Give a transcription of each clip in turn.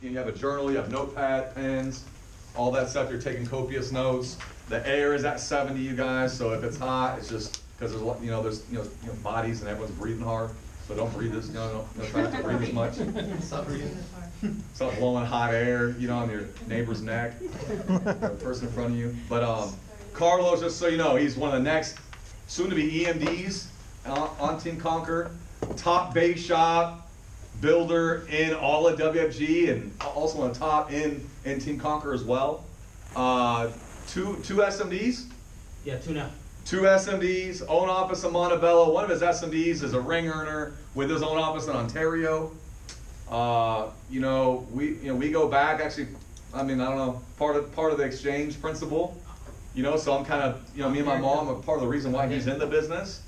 you have a journal, you have notepad, pens, all that stuff. You're taking copious notes. The air is at 70, you guys. So if it's hot, it's just because there's there's bodies and everyone's breathing hard. So don't breathe this. Don't try not to breathe as much. Stop blowing hot air, on your neighbor's neck, the person in front of you. But Carlos, just so you know, he's one of the next soon-to-be EMDs on Team Conquer, top bass shop builder in all of WFG, and also on top in Team Conquer as well. Two SMDs? Yeah, two now. 2 SMDs, own office in Montebello. One of his SMDs is a ring earner with his own office in Ontario. We go back. Actually, I don't know, part of the exchange principle. So I'm kind of, me and my mom are part of the reason why he's in the business.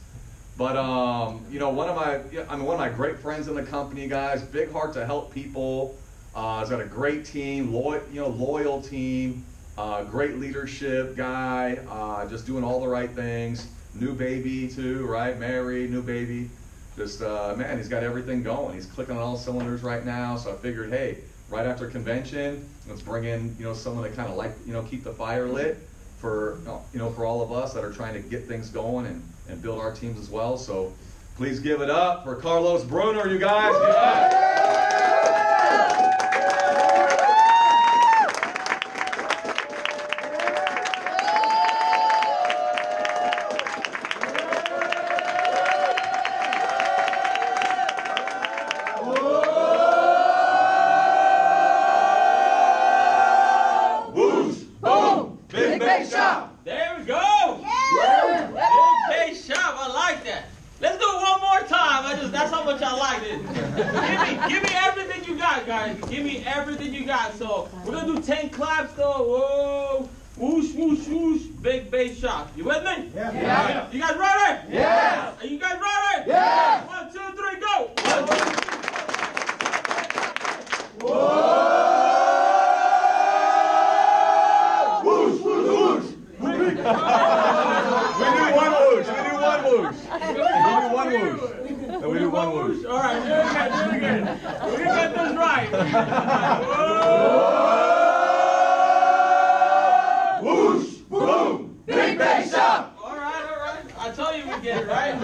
But one of my great friends in the company, guys. Big heart to help people. He's got a great team, loyal team. Great leadership guy, just doing all the right things. New baby too, right? Married, new baby. Just, man, he's got everything going. He's clicking on all cylinders right now. So I figured, hey, right after convention, let's bring in, someone that kind of keep the fire lit for, for all of us that are trying to get things going and build our teams as well. So please give it up for Carlos Bruner, you guys. Yeah. That's how much I like it. Give me everything you got, guys. Give me everything you got. So we're gonna do 10 claps though. Whoa, whoosh, whoosh, whoosh. Big bass shot. You with me? Yeah. Yeah. You guys ready? Yeah. Are you guys ready? Yeah. 1, 2, 3, go. Whoa. Whoosh, whoosh, whoosh. We do one whoosh. We do one whoosh. We do one whoosh. All right, do it again. We're gonna get this right. Whoosh, boom, big bass shot. All right. I told you we'd get it right.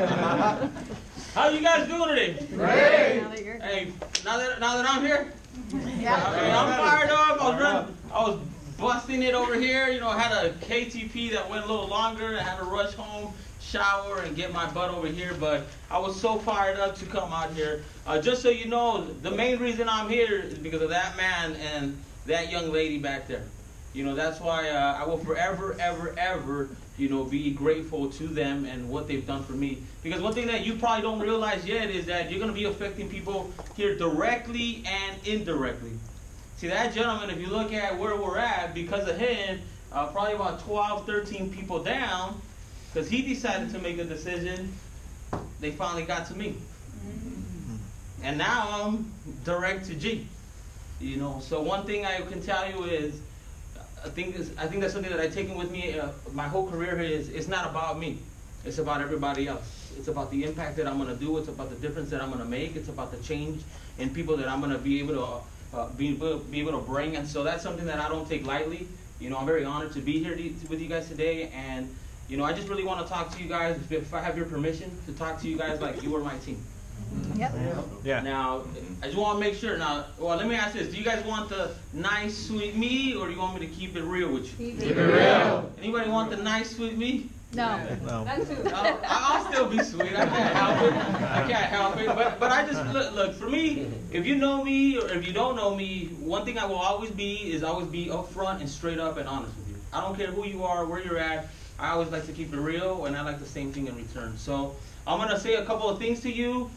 How you guys doing today? Great. Hey, now that I'm here, Yeah. okay, I'm fired up. I was busting it over here. I had a KTP that went a little longer. I had to rush home, shower, and get my butt over here. But I was so fired up to come out here. Just so you know, the main reason I'm here is because of that man and that young lady back there. That's why I will forever, ever, ever, be grateful to them and what they've done for me. Because one thing that you probably don't realize yet is that you're going to be affecting people here directly and indirectly. See, that gentleman, if you look at where we're at, because of him, probably about 12, 13 people down, because he decided to make a decision, they finally got to me. And now I'm direct to G. So one thing I can tell you is, I think that's something that I've taken with me my whole career is it's not about me. It's about everybody else. It's about the impact that I'm going to do. It's about the difference that I'm going to make. It's about the change in people that I'm going to be able to be able to bring. And so that's something that I don't take lightly. I'm very honored to be here with you guys today. And, I just really want to talk to you guys, if I have your permission, to talk to you guys like you were my team. Yep. Yeah. Now, I just want to make sure. Now, well, let me ask this. Do you guys want the nice, sweet me, or do you want me to keep it real with you? Keep it real. Anybody want the nice, sweet me? No. I'll still be sweet. I can't help it. But I just, look, for me, if you know me or if you don't know me, one thing I will always be upfront and straight up and honest with you. I don't care who you are, where you're at. I always like to keep it real, and I like the same thing in return. So I'm going to say a couple of things to you.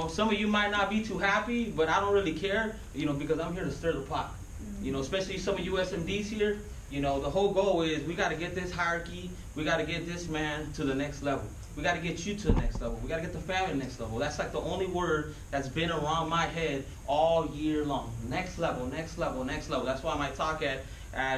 Some of you might not be too happy, but I don't really care, because I'm here to stir the pot. Especially some of you SMDs here. The whole goal is we got to get this hierarchy, we got to get this man to the next level. We got to get you to the next level. We got to get the family to the next level. That's like the only word that's been around my head all year long. Next level, next level, next level. That's why I might talk at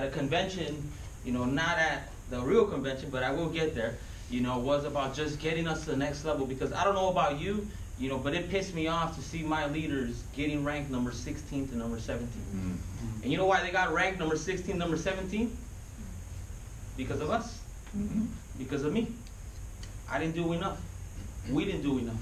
a convention, not at the real convention, but I will get there, was about just getting us to the next level. Because I don't know about you, You know, but it pissed me off to see my leaders getting ranked number 16 to number 17. Mm-hmm. And you know why they got ranked number 16, number 17? Because of us. Mm-hmm. Because of me. I didn't do enough. We didn't do enough.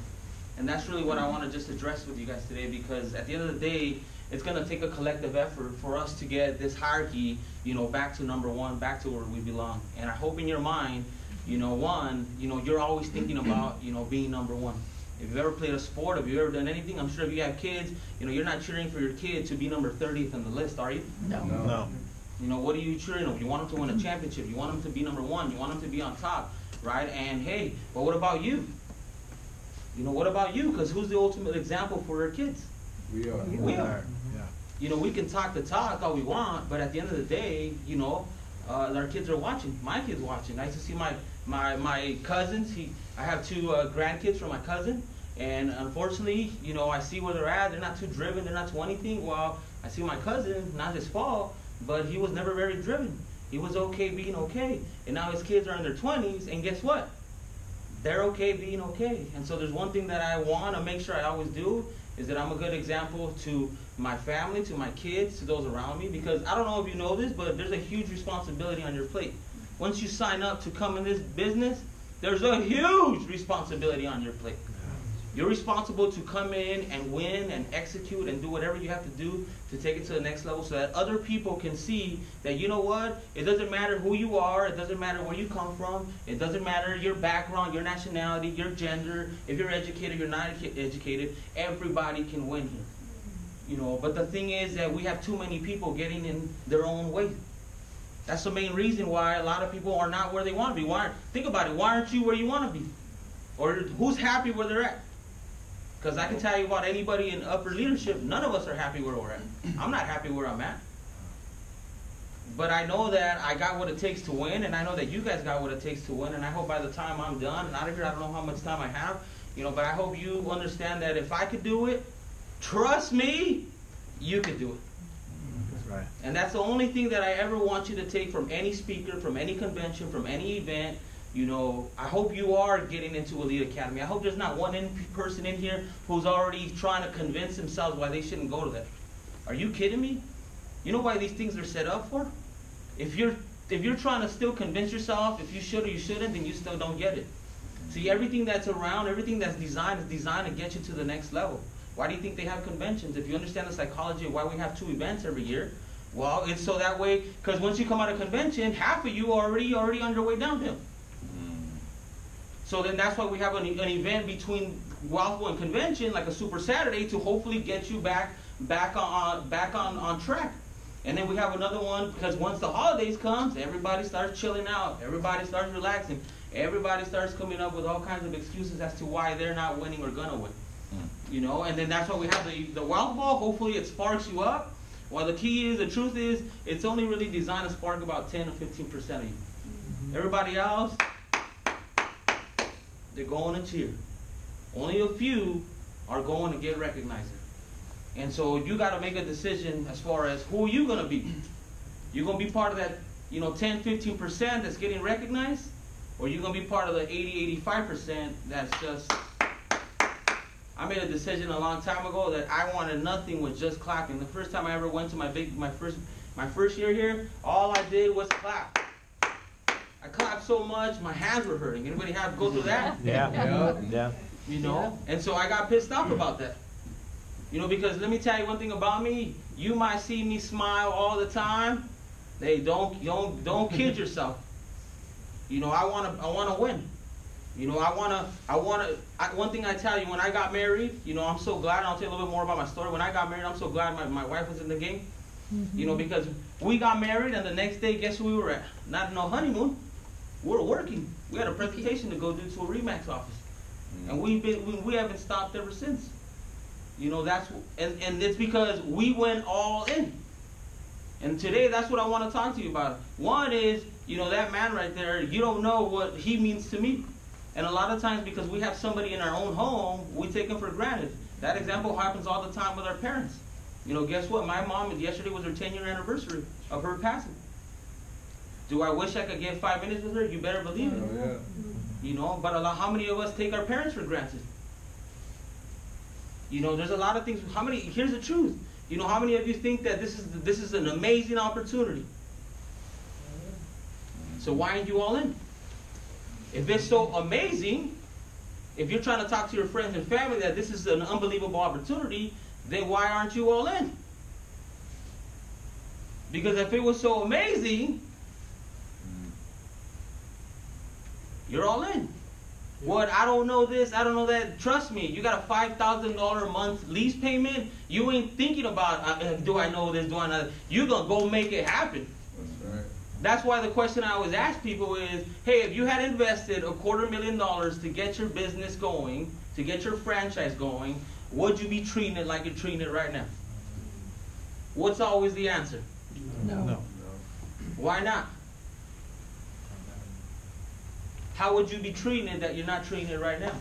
And that's really what I want to just address with you guys today, because at the end of the day, it's going to take a collective effort for us to get this hierarchy, you know, back to number one, back to where we belong. And I hope in your mind, you know, one, you know, you're always thinking about, you know, being number one. If you've ever played a sport, if you've ever done anything, I'm sure if you have kids, you know, you're not cheering for your kid to be number 30th on the list, are you? No. You know, what are you cheering for? You want them to win a championship. You want them to be number one. You want them to be on top, right? And hey, but what about you? You know, what about you? Because who's the ultimate example for our kids? We are. We are. Yeah. You know, we can talk the talk all we want, but at the end of the day, you know, our kids are watching. My kids watching. I used to see my cousins. I have two grandkids from my cousin, and unfortunately, you know, I see where they're at. They're not too driven. They're not too anything. Well, I see my cousin, not his fault, but he was never very driven. He was okay being okay, and now his kids are in their 20s, and guess what? They're okay being okay. And so there's one thing that I want to make sure I always do is that I'm a good example to my family, to my kids, to those around me, because I don't know if you know this, but there's a huge responsibility on your plate. Once you sign up to come in this business, there's a huge responsibility on your plate. You're responsible to come in and win and execute and do whatever you have to do to take it to the next level so that other people can see that, you know what, it doesn't matter who you are, it doesn't matter where you come from, it doesn't matter your background, your nationality, your gender, if you're educated, you're not educated, everybody can win here. You know, but the thing is that we have too many people getting in their own way. That's the main reason why a lot of people are not where they want to be. Think about it, why aren't you where you want to be? Or who's happy where they're at? Because I can tell you about anybody in upper leadership, none of us are happy where we're at. I'm not happy where I'm at. But I know that I got what it takes to win, and I know that you guys got what it takes to win, and I hope by the time I'm done and out of here, I don't know how much time I have, you know, but I hope you understand that if I could do it, trust me, you could do it. That's right. And that's the only thing that I ever want you to take from any speaker, from any convention, from any event. You know, I hope you are getting into Elite Academy. I hope there's not one person in here who's already trying to convince themselves why they shouldn't go to that. Are you kidding me? You know why these things are set up for? If you're trying to still convince yourself if you should or you shouldn't, then you still don't get it. See, everything that's around, everything that's designed is designed to get you to the next level. Why do you think they have conventions? If you understand the psychology of why we have 2 events every year, well, it's so that way, because once you come out of convention, half of you are already underway downhill. So then that's why we have an event between Wildful and convention, like a Super Saturday, to hopefully get you back on track. And then we have another one because once the holidays comes, everybody starts chilling out, everybody starts relaxing, everybody starts coming up with all kinds of excuses as to why they're not winning or gonna win. You know, and then that's why we have the Wild Ball. Hopefully it sparks you up. Well, the key is, the truth is, it's only really designed to spark about 10 or 15% of you. Everybody else, they're going to cheer. Only a few are going to get recognized. And so you got to make a decision as far as who you're going to be. You're going to be part of that, you know, 10, 15% that's getting recognized, or you're going to be part of the 80, 85% that's just... I made a decision a long time ago that I wanted nothing with just clapping. The first time I ever went to my first year here, all I did was clap. I clapped so much, my hands were hurting. Anybody have to go through that? Yeah. You know? And so I got pissed off about that. You know, because let me tell you one thing about me. You might see me smile all the time. Hey, don't kid yourself. You know, I wanna win. You know, one thing I tell you, when I got married, you know, I'm so glad, I'll tell you a little bit more about my story. When I got married, I'm so glad my wife was in the game. You know, because we got married and the next day, guess where we were at? Not no honeymoon. We were working. We had a presentation to go do to a Remax office. And we haven't stopped ever since. You know, and it's because we went all in. And today, that's what I want to talk to you about. One is, you know, that man right there, you don't know what he means to me. And a lot of times, because we have somebody in our own home, we take them for granted. That example happens all the time with our parents. You know, guess what? My mom, yesterday was her 10-year anniversary of her passing. Do I wish I could get 5 minutes with her? You better believe it. Oh, yeah. You know, but how many of us take our parents for granted? You know, there's a lot of things. Here's the truth. You know, how many of you think that this is an amazing opportunity? So why aren't you all in? If it's so amazing, if you're trying to talk to your friends and family that this is an unbelievable opportunity, then why aren't you all in? Because if it was so amazing, you're all in. What? I don't know this, I don't know that. Trust me, you got a $5,000 a month lease payment. You ain't thinking about, do I know this, do I know that? You're going to go make it happen. That's right. That's why the question I always ask people is, hey, if you had invested $250,000 to get your business going, to get your franchise going, would you be treating it like you're treating it right now? What's always the answer? No. Why not? How would you be treating it that you're not treating it right now?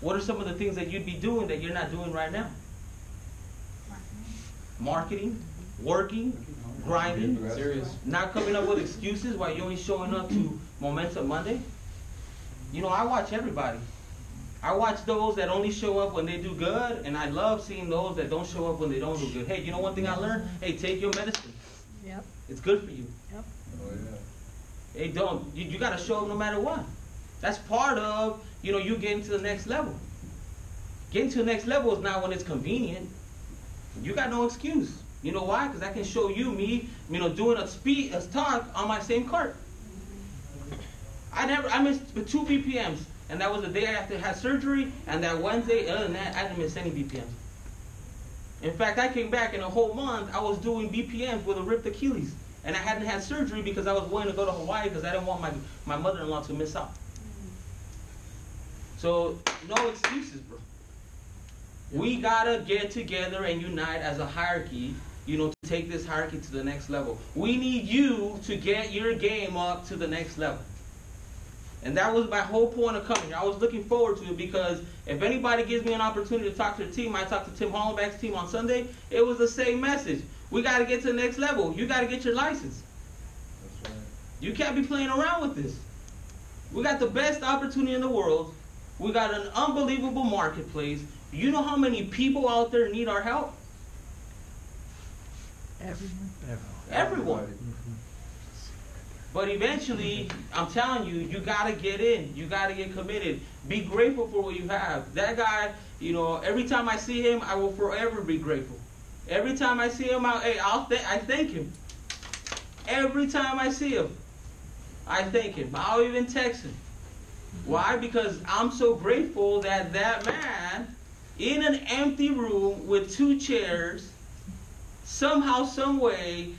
What are some of the things that you'd be doing that you're not doing right now? Marketing, working, grinding, Serious. not coming up with excuses why you ain't showing up to Momentum Monday. You know, I watch everybody. I watch those that only show up when they do good, and I love seeing those that don't show up when they don't do good. Hey, you know one thing I learned? Hey, take your medicine. Yep. It's good for you. Yep. Oh, yeah. Hey, don't. You got to show up no matter what. That's part of, you getting to the next level. Getting to the next level is not when it's convenient. You got no excuse. You know why? Because I can show you me, doing a talk on my same cart. I missed 2 BPMs, and that was the day after I had surgery, and that Wednesday, other than that, I didn't miss any BPMs. In fact, I came back in a whole month, I was doing BPMs with a ripped Achilles. And I hadn't had surgery because I was willing to go to Hawaii because I didn't want my mother-in-law to miss out. So, no excuses, bro. We gotta get together and unite as a hierarchy, to take this hierarchy to the next level. We need you to get your game up to the next level. And that was my whole point of coming here. I was looking forward to it because if anybody gives me an opportunity to talk to the team, I talked to Tim Hollenbeck's team on Sunday, it was the same message. We got to get to the next level. You got to get your license. That's right. You can't be playing around with this. We got the best opportunity in the world. We got an unbelievable marketplace. You know how many people out there need our help? Everyone. But eventually, I'm telling you, you got to get in. You got to get committed. Be grateful for what you have. That guy, every time I see him, I will forever be grateful. Every time I see him, I thank him. Every time I see him, I thank him. I'll even text him. Why? Because I'm so grateful that man, in an empty room with 2 chairs, somehow, some way,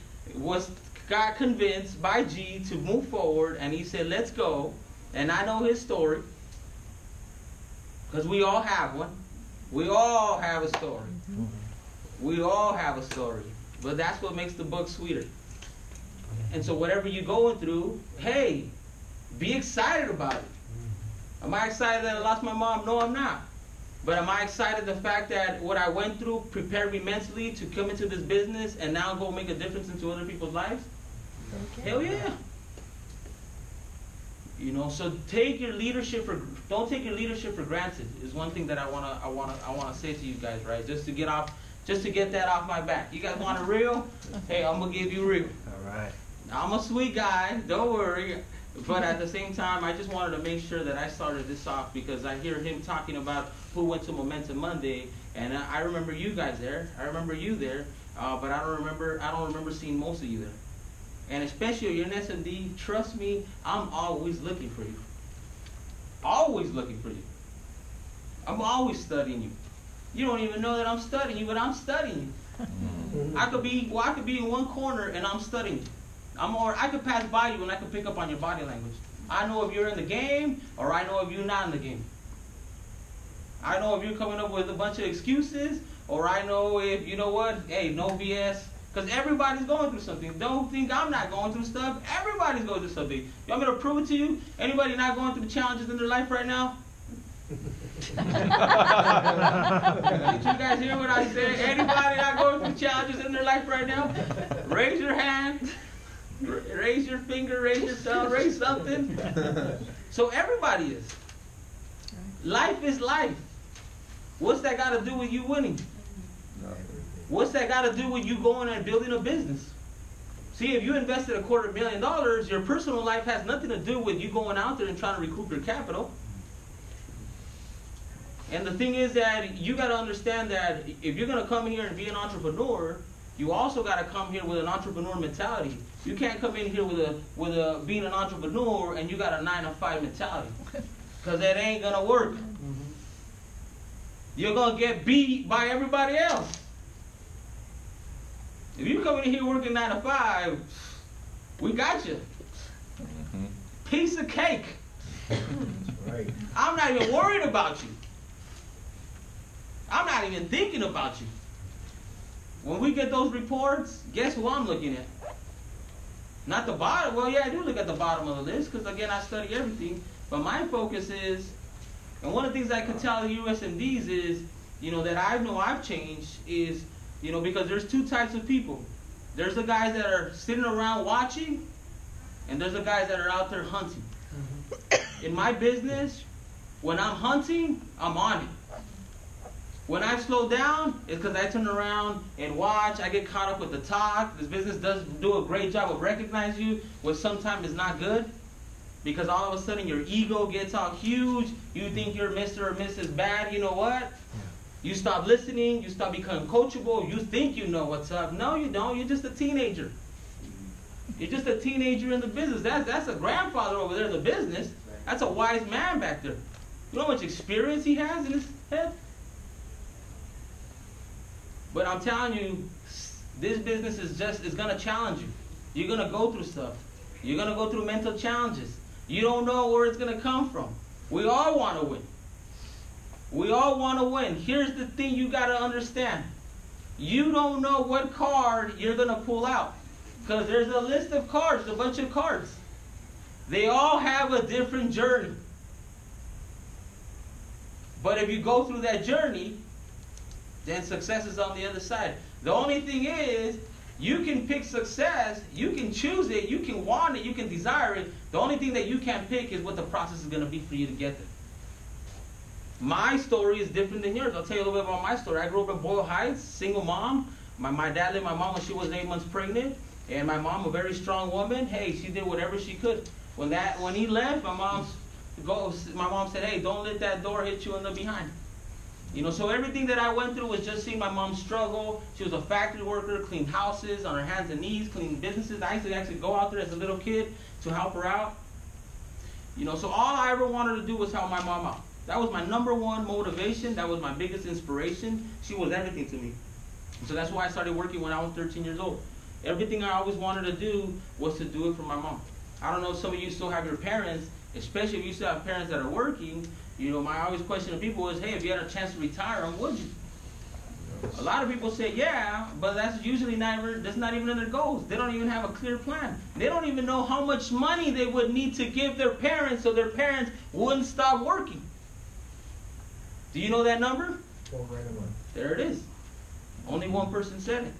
got convinced by G to move forward, and he said, let's go. And I know his story. Because we all have one. We all have a story. We all have a story. But that's what makes the book sweeter. And so whatever you're going through, hey, be excited about it. Am I excited that I lost my mom? No, I'm not. But am I excited the fact that what I went through prepared me mentally to come into this business and now go make a difference into other people's lives? Okay. Hell yeah. So don't take your leadership for granted is one thing that I wanna say to you guys, right? Just to get that off my back. You guys want a real? Hey, I'm gonna give you real. All right. I'm a sweet guy, don't worry. But at the same time, I just wanted to make sure that I started this off because I hear him talking about who went to Momentum Monday, and I remember you guys there. I remember you there, but I don't remember seeing most of you there. And especially if you're an SMD, trust me, I'm always looking for you. Always looking for you. I'm always studying you. You don't even know that I'm studying you, but I'm studying you. I could be in one corner and I'm studying you. I could pass by you and I could pick up on your body language. I know if you're in the game or I know if you're not in the game. I know if you're coming up with a bunch of excuses or I know if, you know what, hey, no BS. Because everybody's going through something. Don't think I'm not going through stuff. Everybody's going through something. You want me to prove it to you? Anybody not going through challenges in their life right now? Did you guys hear what I said? Anybody not going through challenges in their life right now? Raise your hand. Raise your finger. Raise your thumb. Raise something. So everybody is. Life is life. What's that got to do with you winning? What's that got to do with you going and building a business? See, if you invested $250,000, your personal life has nothing to do with you going out there and trying to recoup your capital. And the thing is that you got to understand that if you're going to come here and be an entrepreneur, you also got to come here with an entrepreneur mentality. You can't come in here with a being an entrepreneur and you got a 9-to-5 mentality, because that ain't going to work. You're going to get beat by everybody else. If you come in here working 9 to 5, we got you. Piece of cake. That's right. I'm not even worried about you. I'm not even thinking about you. When we get those reports, guess who I'm looking at? Not the bottom. Well, yeah, I do look at the bottom of the list because, again, I study everything. But my focus is, and one of the things I can tell the USMDs is, that I know I've changed is, because there's two types of people. There's the guys that are sitting around watching, and there's the guys that are out there hunting. In my business, when I'm hunting, I'm on it. When I slow down, it's because I turn around and watch. I get caught up with the talk. This business does do a great job of recognizing you, which sometimes is not good. Because all of a sudden your ego gets all huge. You think you're Mr. or Mrs. Bad. You know what? You stop listening. You stop becoming coachable. You think you know what's up. No, you don't. You're just a teenager. You're just a teenager in the business. That's a grandfather over there in the business. That's a wise man back there. You know how much experience he has in his head? But I'm telling you, this business is going to challenge you. You're going to go through stuff. You're going to go through mental challenges. You don't know where it's going to come from. We all want to win. We all want to win. Here's the thing you got to understand. You don't know what card you're going to pull out. Because there's a list of cards, a bunch of cards. They all have a different journey. But if you go through that journey, then success is on the other side. The only thing is, you can pick success, you can choose it, you can want it, you can desire it. The only thing that you can't pick is what the process is going to be for you to get there. My story is different than yours. I'll tell you a little bit about my story. I grew up in Boyle Heights, single mom. My dad lived with my mom when she was 8 months pregnant. And my mom, a very strong woman, hey, she did whatever she could. When he left, my mom said, hey, don't let that door hit you in the behind. So everything that I went through was just seeing my mom struggle. She was a factory worker, cleaned houses on her hands and knees, cleaning businesses. I used to actually go out there as a little kid to help her out. So all I ever wanted to do was help my mom out. That was my #1 motivation. That was my biggest inspiration. She was everything to me. So that's why I started working when I was 13 years old. Everything I always wanted to do was to do it for my mom. I don't know if some of you still have your parents, especially if you still have parents that are working. My always question to people is, hey, if you had a chance to retire, would you? A lot of people say, yeah, but that's usually that's not even in their goals. They don't even have a clear plan. They don't even know how much money they would need to give their parents so their parents wouldn't stop working. Do you know that number? There it is. Only one person said it.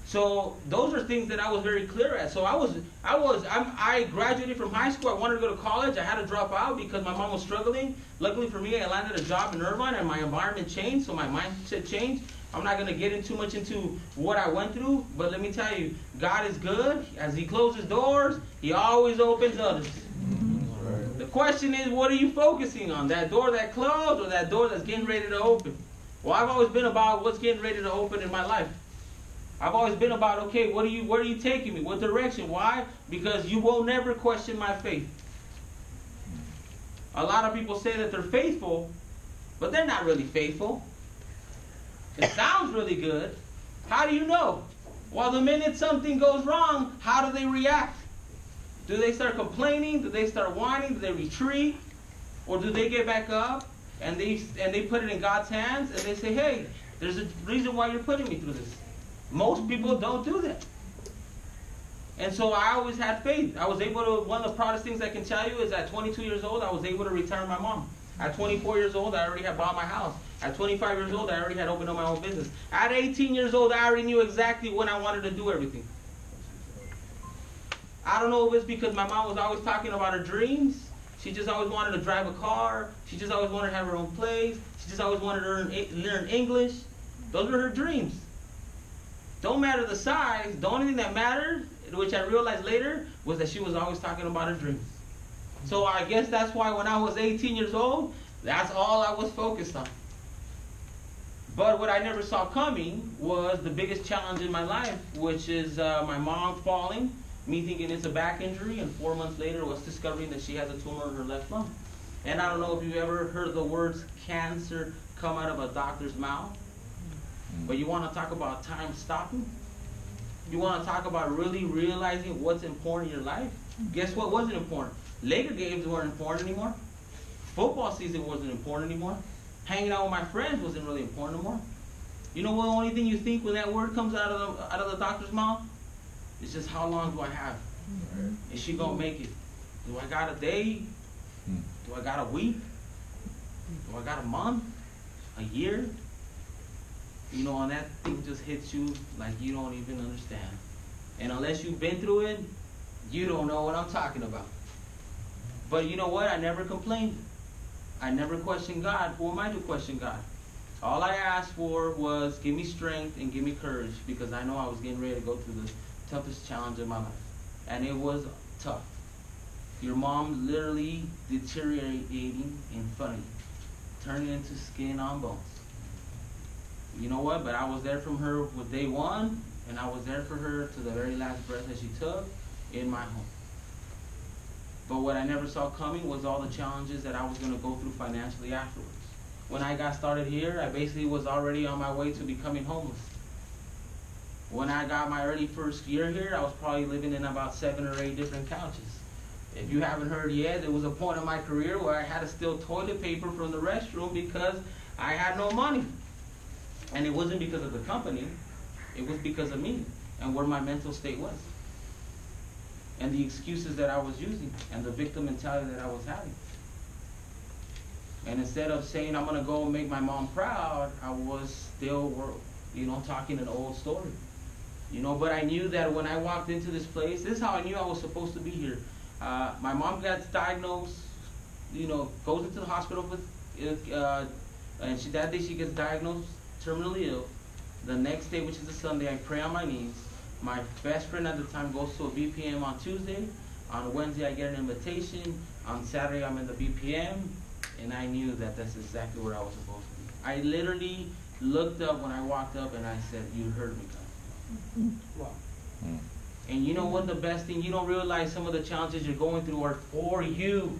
So those are things that I was very clear at. So I graduated from high school. I wanted to go to college. I had to drop out because my mom was struggling. Luckily for me, I landed a job in Irvine and my environment changed, so my mindset changed. I'm not going to get too much into what I went through, but let me tell you, God is good. As He closes doors, He always opens others. The question is, what are you focusing on? That door that closed or that door that's getting ready to open? Well, I've always been about what's getting ready to open in my life. I've always been about, okay, where are you taking me? What direction? Why? Because you will never question my faith. A lot of people say that they're faithful, but they're not really faithful. It sounds really good. How do you know? Well, the minute something goes wrong, how do they react? Do they start complaining? Do they start whining? Do they retreat? Or do they get back up and they put it in God's hands and they say, hey, there's a reason why you're putting me through this. Most people don't do that. And so I always had faith. I was able to, one of the proudest things I can tell you is at 22 years old, I was able to retire my mom. At 24 years old, I already had bought my house. At 25 years old, I already had opened up my own business. At 18 years old, I already knew exactly when I wanted to do everything. I don't know if it's because my mom was always talking about her dreams, She just always wanted to drive a car. She just always wanted to have her own place. She just always wanted to learn English. Those were her dreams. Don't matter the size. The only thing that mattered, which I realized later, was that she was always talking about her dreams. So I guess that's why when I was 18 years old, that's all I was focused on. But what I never saw coming was the biggest challenge in my life, which is my mom falling, me thinking it's a back injury, and 4 months later was discovering that she has a tumor in her left lung. And I don't know if you've ever heard the words cancer come out of a doctor's mouth, but you want to talk about time stopping? You want to talk about really realizing what's important in your life? Guess what wasn't important? Laker games weren't important anymore. Football season wasn't important anymore. Hanging out with my friends wasn't really important anymore. You know what? The only thing you think when that word comes out of the doctor's mouth is just how long do I have? Is she gonna make it? Do I got a day? Do I got a week? Do I got a month? A year? You know, and that thing just hits you like you don't even understand. And unless you've been through it, you don't know what I'm talking about. But you know what? I never complained. I never questioned God. Who am I to question God? All I asked for was give me strength and give me courage, because I know I was getting ready to go through the toughest challenge of my life. And it was tough. Your mom literally deteriorating in front of you, turning into skin on bones. You know what? But I was there from her with day one, and I was there for her to the very last breath that she took in my home. But what I never saw coming was all the challenges that I was going to go through financially afterwards. When I got started here, I basically was already on my way to becoming homeless. When I got my early first year here, I was probably living in about 7 or 8 different couches. If you haven't heard yet, there was a point in my career where I had to steal toilet paper from the restroom because I had no money. And it wasn't because of the company, it was because of me and where my mental state was. And the excuses that I was using and the victim mentality that I was having. And instead of saying I'm going to go and make my mom proud, I was still, talking an old story. But I knew that when I walked into this place, this is how I knew I was supposed to be here. My mom got diagnosed, goes into the hospital and that day she gets diagnosed terminally ill. The next day, which is a Sunday, I pray on my knees. My best friend at the time goes to a BPM on Tuesday. On Wednesday, I get an invitation. On Saturday, I'm in the BPM. And I knew that that's exactly where I was supposed to be. I literally looked up when I walked up and I said, you heard me, God. Wow. And you know what the best thing? You don't realize some of the challenges you're going through are for you.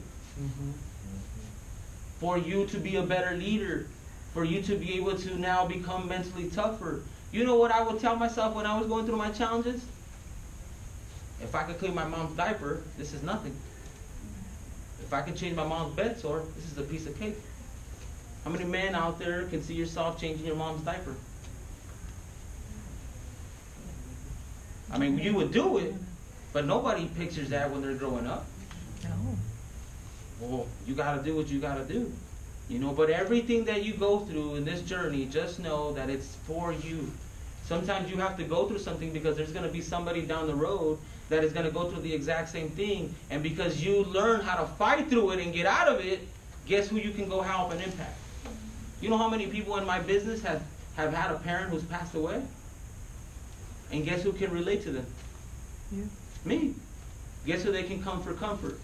For you to be a better leader. For you to be able to now become mentally tougher. You know what I would tell myself when I was going through my challenges? If I could clean my mom's diaper, this is nothing. If I can change my mom's bed sore, this is a piece of cake. How many men out there can see yourself changing your mom's diaper? I mean, you would do it, but nobody pictures that when they're growing up. No. Well, you got to do what you got to do. But everything that you go through in this journey, just know that it's for you. Sometimes you have to go through something because there's going to be somebody down the road that is going to go through the exact same thing. And because you learn how to fight through it and get out of it, guess who you can go help and impact? You know how many people in my business have had a parent who's passed away? And guess who can relate to them? Yeah. Me. Guess who they can come for comfort?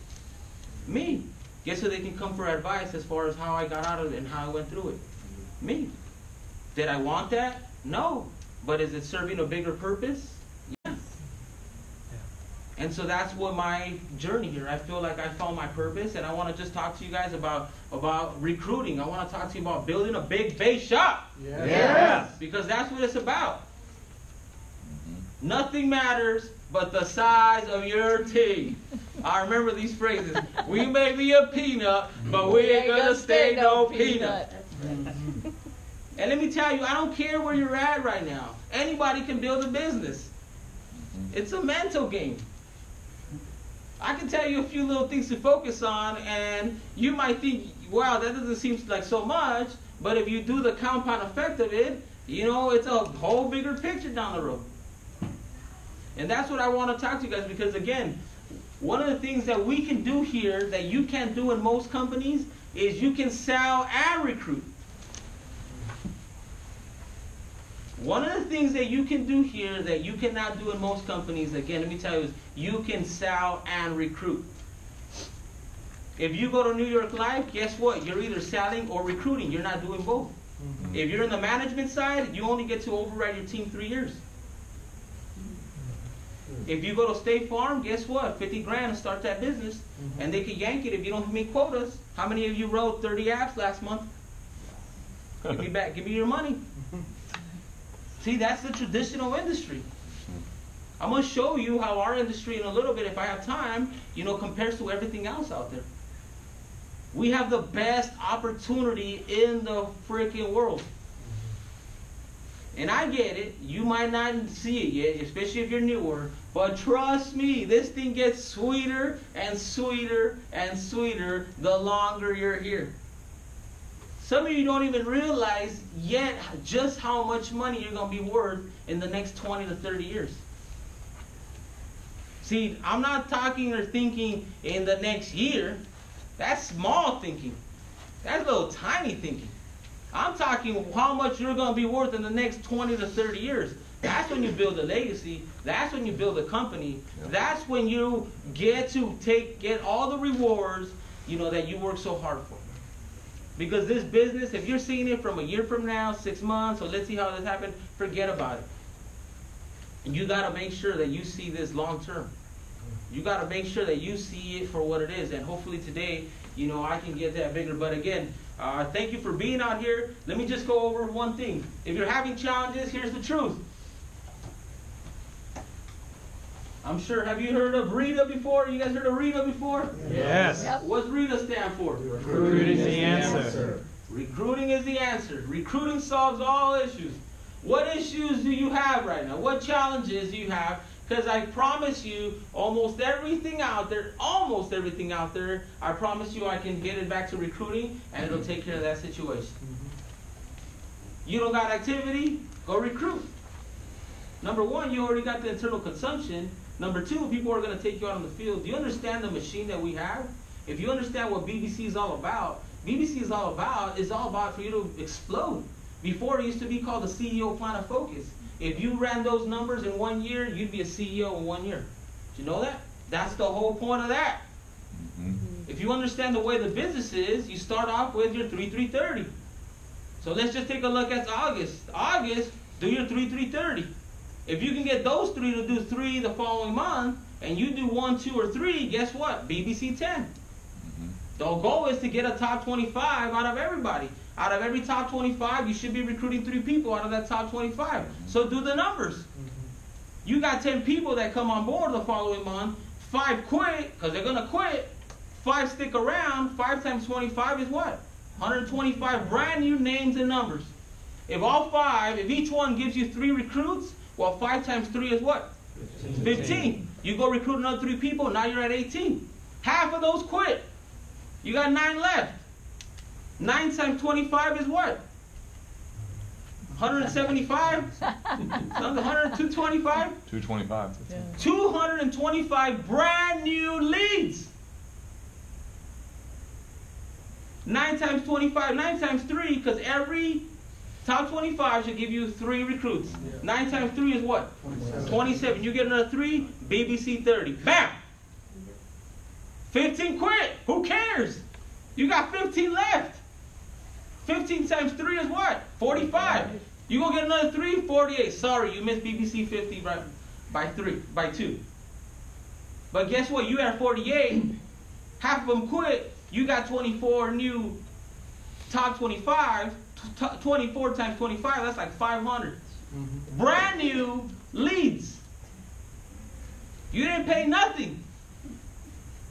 Me. Guess who they can come for advice as far as how I got out of it and how I went through it? Me. Did I want that? No. But is it serving a bigger purpose? Yeah. And so that's what my journey here. I feel like I found my purpose, and I want to just talk to you guys about recruiting. I want to talk to you about building a big base shop. Yes. Yes. Because that's what it's about. Nothing matters but the size of your team. I remember these phrases. We may be a peanut, but we ain't gonna stay no peanut. And let me tell you, I don't care where you're at right now. Anybody can build a business. It's a mental game. I can tell you a few little things to focus on, and you might think, wow, that doesn't seem like so much, but if you do the compound effect of it, it's a whole bigger picture down the road. And that's what I want to talk to you guys, because again, One of the things that we can do here that you can't do in most companies is you can sell and recruit. One of the things that you can do here that you cannot do in most companies, again, let me tell you, is you can sell and recruit. If you go to New York Life, guess what? You're either selling or recruiting. You're not doing both. Mm-hmm. If you're in the management side, you only get to override your team 3 years. If you go to State Farm, guess what? 50 grand to start that business, and they can yank it if you don't meet quotas. How many of you wrote 30 apps last month? Give me back. Give me your money. See, that's the traditional industry. I'm going to show you how our industry in a little bit, if I have time, compares to everything else out there. We have the best opportunity in the freaking world. And I get it. You might not see it yet, especially if you're newer. But trust me, this thing gets sweeter and sweeter and sweeter the longer you're here. Some of you don't even realize yet just how much money you're going to be worth in the next 20 to 30 years. See, I'm not talking or thinking in the next year. That's small thinking. That's little tiny thinking. I'm talking how much you're going to be worth in the next 20 to 30 years. That's when you build a legacy. That's when you build a company. Yep. That's when you get to get all the rewards, that you work so hard for. Because this business, if you're seeing it from a year from now, 6 months, so let's see how this happened, forget about it. And you got to make sure that you see this long term. You got to make sure that you see it for what it is. And hopefully today, I can get that bigger. But again, thank you for being out here. Let me just go over one thing. If you're having challenges, here's the truth. I'm sure, have you heard of RITA before? You guys heard of RITA before? Yes. Yep. What's RITA stand for? Recruiting is the answer. Recruiting is the answer. Recruiting solves all issues. What issues do you have right now? What challenges do you have? Because I promise you, almost everything out there, I promise you I can get it back to recruiting, and it'll take care of that situation. You don't got activity? Go recruit. Number one, you already got the internal consumption. Number two, people are going to take you out on the field. Do you understand the machine that we have? If you understand what BBC is all about, BBC is all about for you to explode. Before, it used to be called the CEO Plan of Focus. If you ran those numbers in 1 year, you'd be a CEO in 1 year. Did you know that? That's the whole point of that. Mm-hmm. If you understand the way the business is, you start off with your 3-3-30. So let's just take a look at August. August, do your 3-3-30. If you can get those three to do 3 the following month, and you do 1, 2, or 3, guess what? BBC 10. Mm-hmm. The goal is to get a top 25 out of everybody. Out of every top 25, you should be recruiting 3 people out of that top 25. Mm-hmm. So do the numbers. Mm-hmm. You got 10 people that come on board the following month. 5 quit, because they're going to quit. 5 stick around. 5 times 25 is what? 125 brand new names and numbers. If all 5, if each one gives you 3 recruits, well, 5 times 3 is what? 15. You go recruit another 3 people, now you're at 18. Half of those quit. You got 9 left. 9 times 25 is what? 175? 225? 225. Yeah. 225 brand new leads. 9 times 25, 9 times 3, because every top 25 should give you 3 recruits. Yeah. 9 times 3 is what? 27. You get another 3, BBC 30. Bam! 15 quit. Who cares? You got 15 left. 15 times 3 is what? 45. You gonna get another 3, 48. Sorry, you missed BBC 50 by 2. But guess what? You had 48. Half of them quit. You got 24 new top 25. 24 times 25, that's like 500. Mm-hmm. Brand new leads. You didn't pay nothing.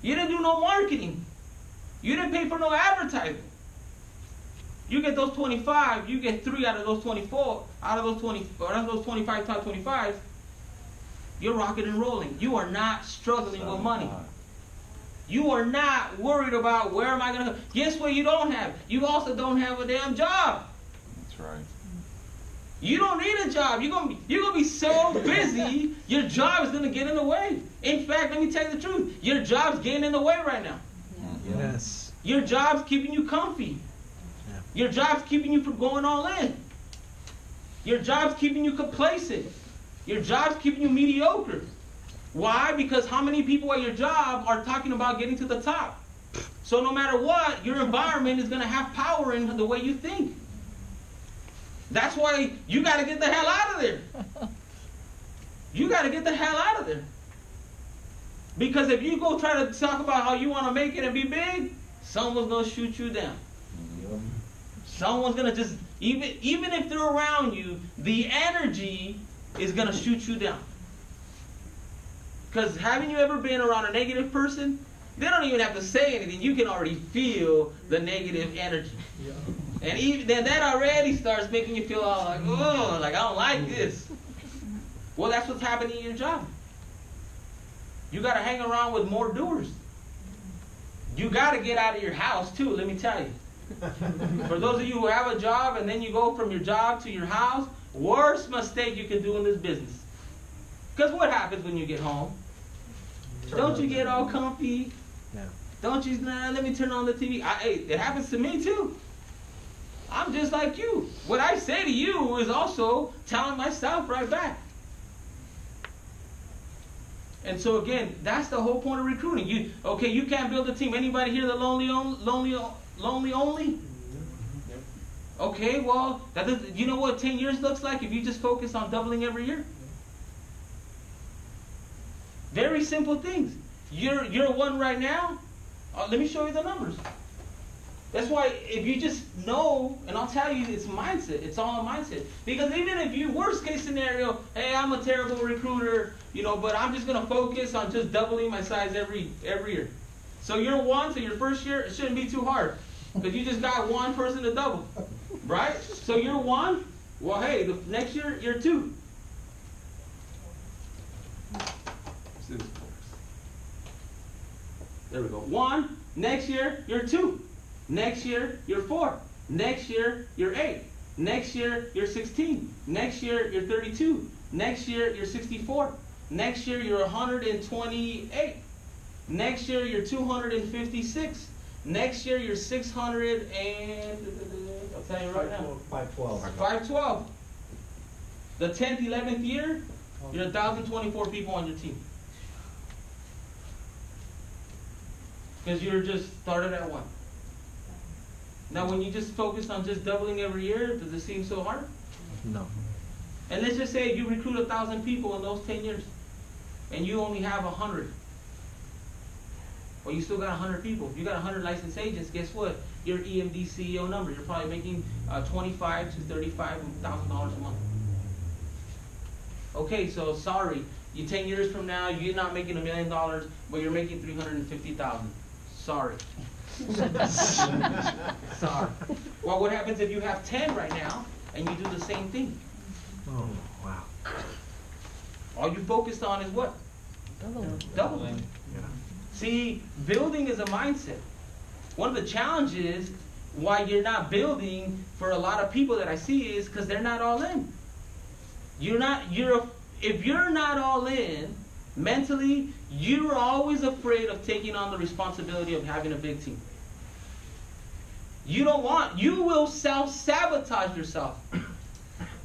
You didn't do no marketing. You didn't pay for no advertising. You get those 25, you get 3 out of those 24, out of those 25 top 25s, you're rocking and rolling. You are not struggling with money. You are not worried about where am I going to go. Guess what you don't have? You also don't have a damn job. That's right. You don't need a job. You're gonna be so busy, your job is gonna get in the way. In fact, let me tell you the truth. Your job's getting in the way right now. Yes. Your job's keeping you comfy. Yeah. Your job's keeping you from going all in. Your job's keeping you complacent. Your job's keeping you mediocre. Why? Because how many people at your job are talking about getting to the top? So no matter what, your environment is going to have power in the way you think. That's why you got to get the hell out of there. You got to get the hell out of there. Because if you go try to talk about how you want to make it and be big, someone's going to shoot you down. Someone's going to just, even if they're around you, the energy is going to shoot you down. Because haven't you ever been around a negative person? They don't even have to say anything. You can already feel the negative energy. And even then that already starts making you feel all like, oh, like I don't like this. Well, that's what's happening in your job. You got to hang around with more doers. You got to get out of your house too, let me tell you. For those of you who have a job and then you go from your job to your house, worst mistake you can do in this business. Because what happens when you get home? Don't you get all comfy? No. Don't you, let me turn on the TV. Hey, it happens to me too. I'm just like you. What I say to you is also telling myself right back. And so again, that's the whole point of recruiting. You can't build a team. Anybody here the lonely only? Okay, well, you know what 10 years looks like if you just focus on doubling every year? Very simple things. You're one right now. Let me show you the numbers. That's why if you just know, and I'll tell you, it's mindset. It's all a mindset. Because even if you, worst case scenario, hey, I'm a terrible recruiter, but I'm just going to focus on just doubling my size every year. So year one, so your first year, it shouldn't be too hard. Because you just got one person to double. Right? So year one, well, hey, the next year, year two. There we go. One. Next year, you're 2. Next year, you're 4. Next year, you're 8. Next year, you're 16. Next year, you're 32. Next year, you're 64. Next year, you're 128. Next year, you're 256. Next year, you're 600 and... I'll tell you right now. 512. 512. The 10th, 11th year, you're 1,024 people on your team. Because you're just started at 1. Now, when you just focus on just doubling every year, does it seem so hard? No. And let's just say you recruit 1,000 people in those 10 years, and you only have 100. Well, you still got 100 people. If you got 100 licensed agents, guess what? Your EMD CEO number, you're probably making $25,000 to $35,000 a month. Okay, so sorry, 10 years from now, you're not making $1 million, but you're making $350,000. Sorry. Sorry. Well, what happens if you have 10 right now and you do the same thing? Oh, wow. All you focused on is what? Doubling. Yeah. See, building is a mindset. One of the challenges why you're not building for a lot of people that I see is because they're not all in. If you're not all in, mentally, you're always afraid of taking on the responsibility of having a big team. You will self-sabotage yourself.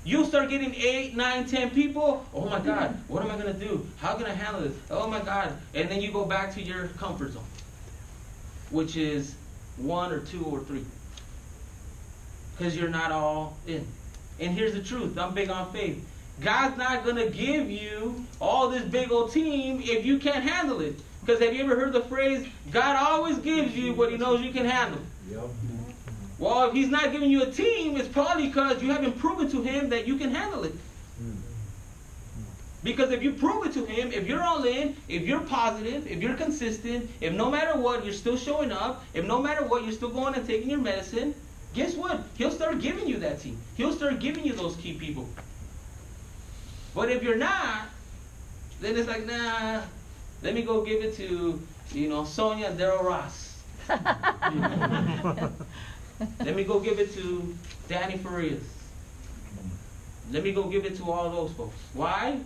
You'll start getting 8, 9, 10 people. Oh my God, what am I going to do? How can I handle this? Oh my God. And then you go back to your comfort zone, which is 1 or 2 or 3. Because you're not all in. And here's the truth. I'm big on faith. God's not going to give you all this big old team if you can't handle it. Because have you ever heard the phrase, God always gives you what he knows you can handle? Yep. Well, if he's not giving you a team, it's probably because you haven't proven to him that you can handle it. Because if you prove it to him, if you're all in, if you're positive, if you're consistent, if no matter what, you're still showing up, if no matter what, you're still going and taking your medicine, guess what? He'll start giving you that team. He'll start giving you those key people. But if you're not, then it's like, nah, let me go give it to, Sonia and Daryl Ross. Let me go give it to Danny Farias. Let me go give it to all those folks. Why?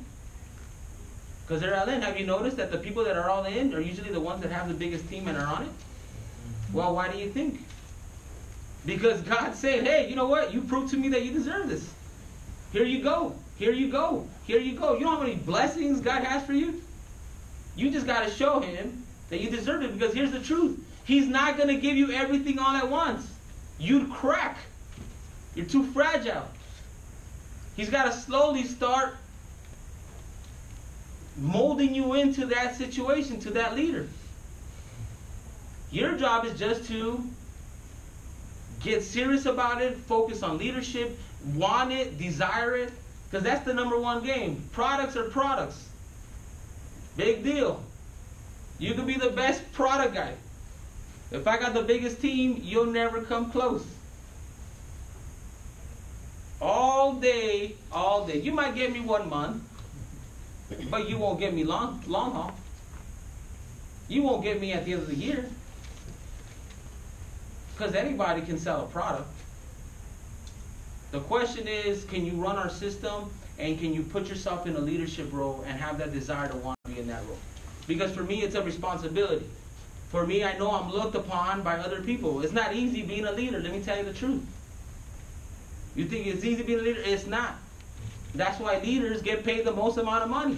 Because they're all in. Have you noticed that the people that are all in are usually the ones that have the biggest team and are on it? Well, why do you think? Because God said, hey, you know what? You proved to me that you deserve this. Here you go. Here you go. Here you go. You know how many blessings God has for you? You just got to show him that you deserve it. Because here's the truth. He's not going to give you everything all at once. You'd crack. You're too fragile. He's got to slowly start molding you into that situation, to that leader. Your job is just to get serious about it, focus on leadership, want it, desire it, because that's the number one game. Products are products. Big deal. You could be the best product guy. If I got the biggest team, you'll never come close. All day, all day. You might get me 1 month, but you won't get me long haul. You won't get me at the end of the year. Because anybody can sell a product. The question is, can you run our system and can you put yourself in a leadership role and have that desire to want to be in that role? Because for me, it's a responsibility. For me, I know I'm looked upon by other people. It's not easy being a leader, let me tell you the truth. You think it's easy being a leader? It's not. That's why leaders get paid the most amount of money.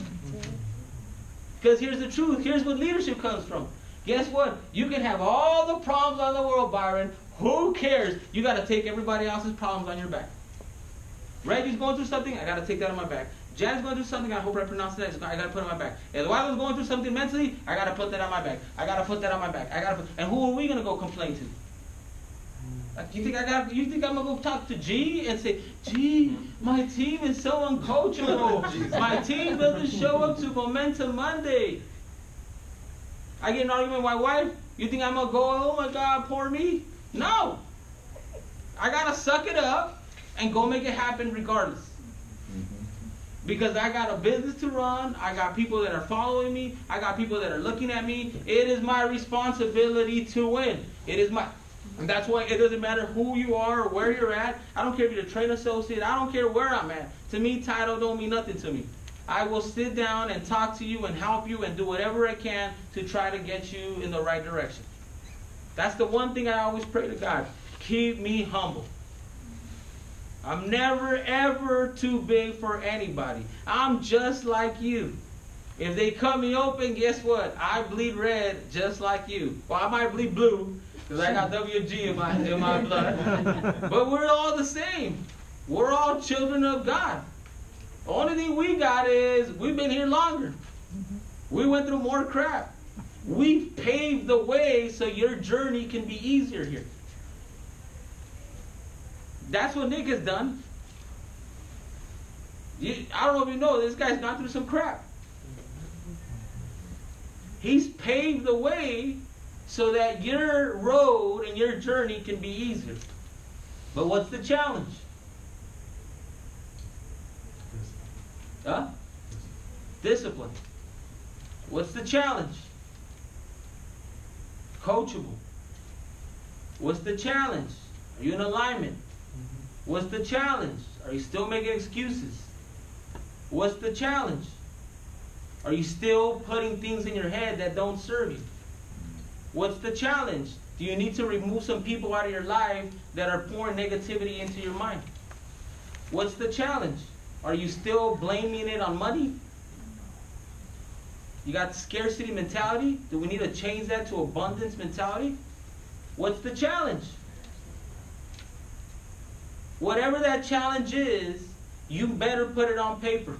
Because here's the truth. Here's what leadership comes from. Guess what? You can have all the problems on the world, Byron. Who cares? You got to take everybody else's problems on your back. Reggie's going through something. I got to take that on my back. Jan's going through something. I hope I pronounced that. I got to put it on my back. Eduardo's going through something mentally. I got to put that on my back. I got to put that on my back. And who are we going to go complain to? You think I'm gonna go talk to G and say, G, my team is so uncoachable. My team doesn't show up to Momentum Monday. I get an argument with my wife. You think I'm gonna go, oh my God, poor me? No. I gotta suck it up and go make it happen regardless. Because I got a business to run. I got people that are following me. I got people that are looking at me. It is my responsibility to win. It is my... And that's why it doesn't matter who you are or where you're at. I don't care if you're a train associate. I don't care where I'm at. To me, title don't mean nothing to me. I will sit down and talk to you and help you and do whatever I can to try to get you in the right direction. That's the one thing I always pray to God. Keep me humble. I'm never, ever too big for anybody. I'm just like you. If they cut me open, guess what? I bleed red just like you. Well, I might bleed blue, because I got WG in my blood. But we're all the same. We're all children of God. The only thing we got is we've been here longer. We went through more crap. We've paved the way so your journey can be easier here. That's what Nick has done. I don't know if you know, this guy's gone through some crap. He's paved the way so that your road and your journey can be easier. But what's the challenge? Huh? Discipline. What's the challenge? Coachable. What's the challenge? Are you in alignment? What's the challenge? Are you still making excuses? What's the challenge? Are you still putting things in your head that don't serve you? What's the challenge? Do you need to remove some people out of your life that are pouring negativity into your mind? What's the challenge? Are you still blaming it on money? You got scarcity mentality? Do we need to change that to abundance mentality? What's the challenge? Whatever that challenge is, you better put it on paper.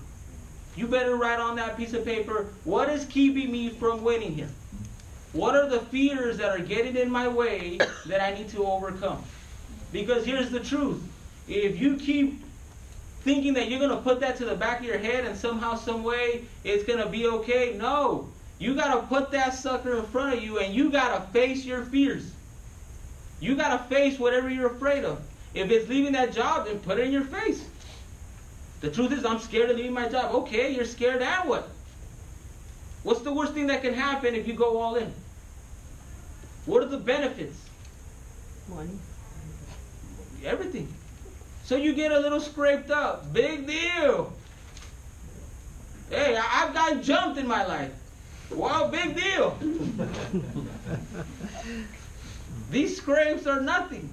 You better write on that piece of paper, what is keeping me from winning here? What are the fears that are getting in my way that I need to overcome? Because here's the truth. If you keep thinking that you're going to put that to the back of your head and somehow, some way, it's going to be okay, no. You got to put that sucker in front of you and you got to face your fears. You got to face whatever you're afraid of. If it's leaving that job, then put it in your face. The truth is, I'm scared of leaving my job. Okay, you're scared, and what? What's the worst thing that can happen if you go all in? What are the benefits? Money. Everything. So you get a little scraped up. Big deal. Hey, I've gotten jumped in my life. Wow, big deal. These scrapes are nothing.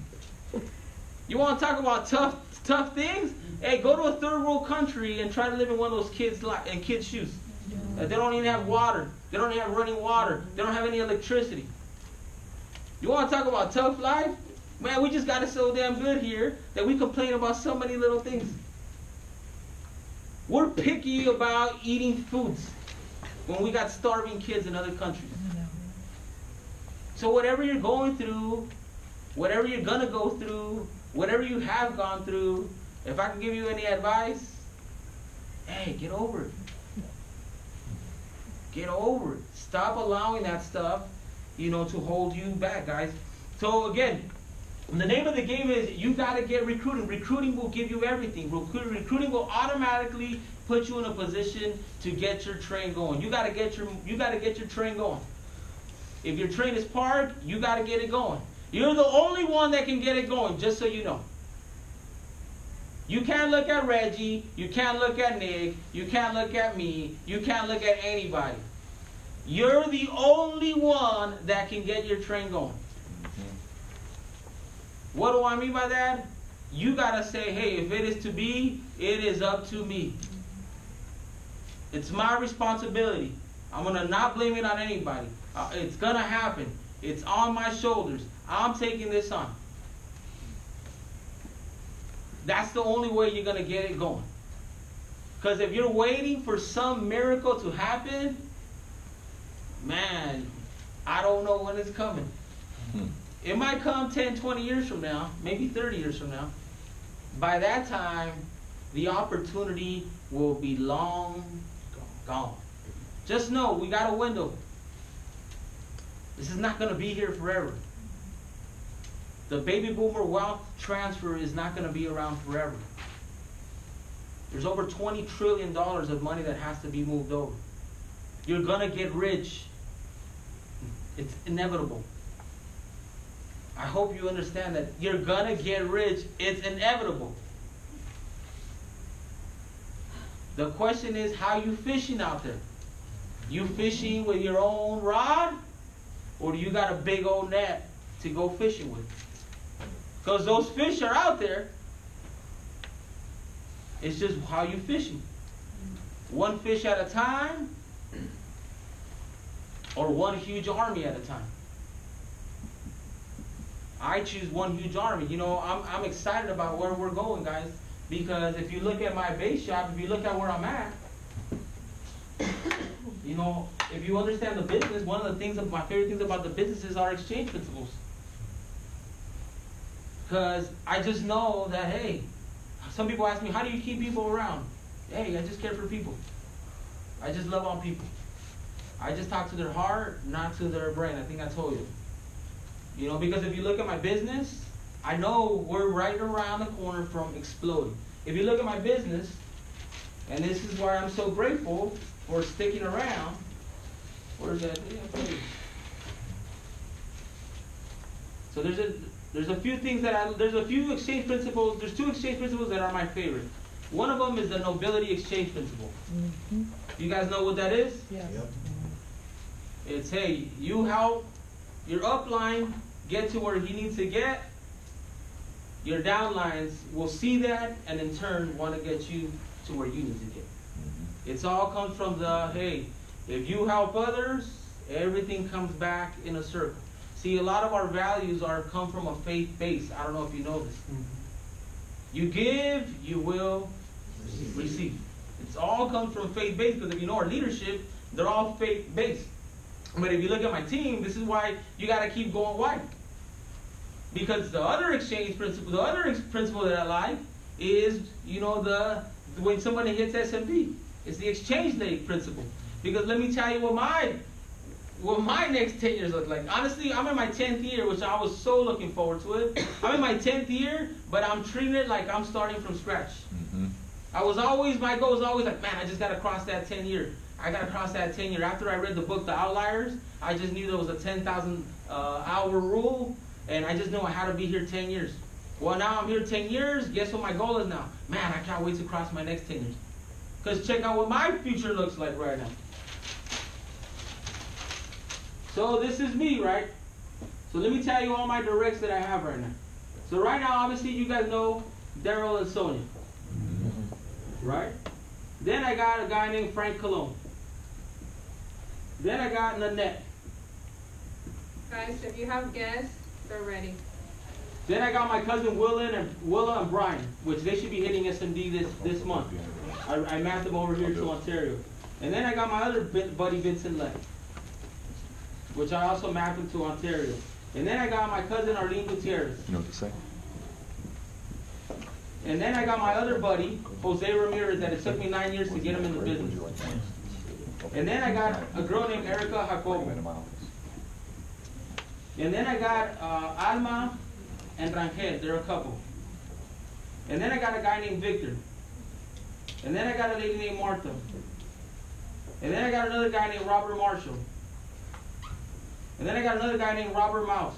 You want to talk about tough things? Hey, go to a third world country and try to live in one of those kids' shoes. They don't even have water. They don't even have running water. They don't have any electricity. You want to talk about tough life? Man, we just got it so damn good here that we complain about so many little things. We're picky about eating foods when we got starving kids in other countries. So whatever you're going through, whatever you're going to go through, whatever you have gone through, if I can give you any advice, hey, get over it. Get over it. Stop allowing that stuff, to hold you back, guys. So again, the name of the game is you got to get recruiting. Recruiting will give you everything. Recruiting will automatically put you in a position to get your train going. You got to get your train going. If your train is parked, you got to get it going. You're the only one that can get it going, just so you know. You can't look at Reggie, you can't look at Nick, you can't look at me, you can't look at anybody. You're the only one that can get your train going. What do I mean by that? You gotta say, hey, if it is to be, it is up to me. It's my responsibility. I'm gonna not blame it on anybody. It's gonna happen. It's on my shoulders. I'm taking this on. That's the only way you're gonna get it going. Because if you're waiting for some miracle to happen, man, I don't know when it's coming. It might come 10, 20 years from now, maybe 30 years from now. By that time, the opportunity will be long gone. Just know, we got a window. This is not going to be here forever. The baby boomer wealth transfer is not going to be around forever. There's over $20 trillion of money that has to be moved over. You're going to get rich. It's inevitable. I hope you understand that you're going to get rich. It's inevitable. The question is, how you fishing out there? You fishing with your own rod? Or do you got a big old net to go fishing with? Because those fish are out there. It's just how you fishing. One fish at a time, or one huge army at a time. I choose one huge army. I'm excited about where we're going, guys. Because if you look at my base shop, if you look at where I'm at, if you understand the business, one of my favorite things about the business is our exchange principles. Because I just know that, hey, some people ask me, how do you keep people around? Hey, I just care for people. I just love on people. I just talk to their heart, not to their brain. I think I told you. Because if you look at my business, I know we're right around the corner from exploding. If you look at my business, and this is why I'm so grateful for sticking around. Where's that? So there's a few things there's a few exchange principles. There's two exchange principles that are my favorite. One of them is the nobility exchange principle. Mm-hmm. You guys know what that is? Yeah. Yep. It's, hey, you help your upline get to where he needs to get. Your downlines will see that and in turn want to get you to where you need to get. Mm-hmm. It's all comes from the, hey, if you help others, everything comes back in a circle. See, a lot of our values come from a faith base. I don't know if you know this. Mm-hmm. You give, you will receive. It's all comes from faith based, because if you know our leadership, they're all faith based. But if you look at my team, this is why you got to keep going wide. Because the other exchange principle, the other principle that I like is, when somebody hits S&P, it's the exchange rate principle. Because let me tell you what my next 10 years look like. Honestly, I'm in my 10th year, which I was so looking forward to it. I'm in my 10th year, but I'm treating it like I'm starting from scratch. Mm-hmm. My goal was always like, man, I just got to cross that 10 year. I got to cross that 10 year. After I read the book, The Outliers, I just knew there was a 10,000 hour rule, and I just knew I had to be here 10 years. Well, now I'm here 10 years. Guess what my goal is now? Man, I can't wait to cross my next 10 years. Because check out what my future looks like right now. So this is me, right? So let me tell you all my directs that I have right now. So right now, obviously, you guys know Daryl and Sonia. Right? Then I got a guy named Frank Colon. Then I got Nanette. Guys, if you have guests, they're ready. Then I got my cousin Willa and Brian, which they should be hitting SMD this month. I mapped them over here to Ontario. And then I got my other buddy Vincent Lett, which I also mapped him to Ontario. And then I got my cousin Arlene Gutierrez. You know what to say? And then I got my other buddy, Jose Ramirez, that it took me 9 years to get him in the business. And then I got a girl named Erica Jacobo. And then I got Alma and Rangel, they're a couple. And then I got a guy named Victor. And then I got a lady named Martha. And then I got another guy named Robert Marshall. And then I got another guy named Robert Mouse.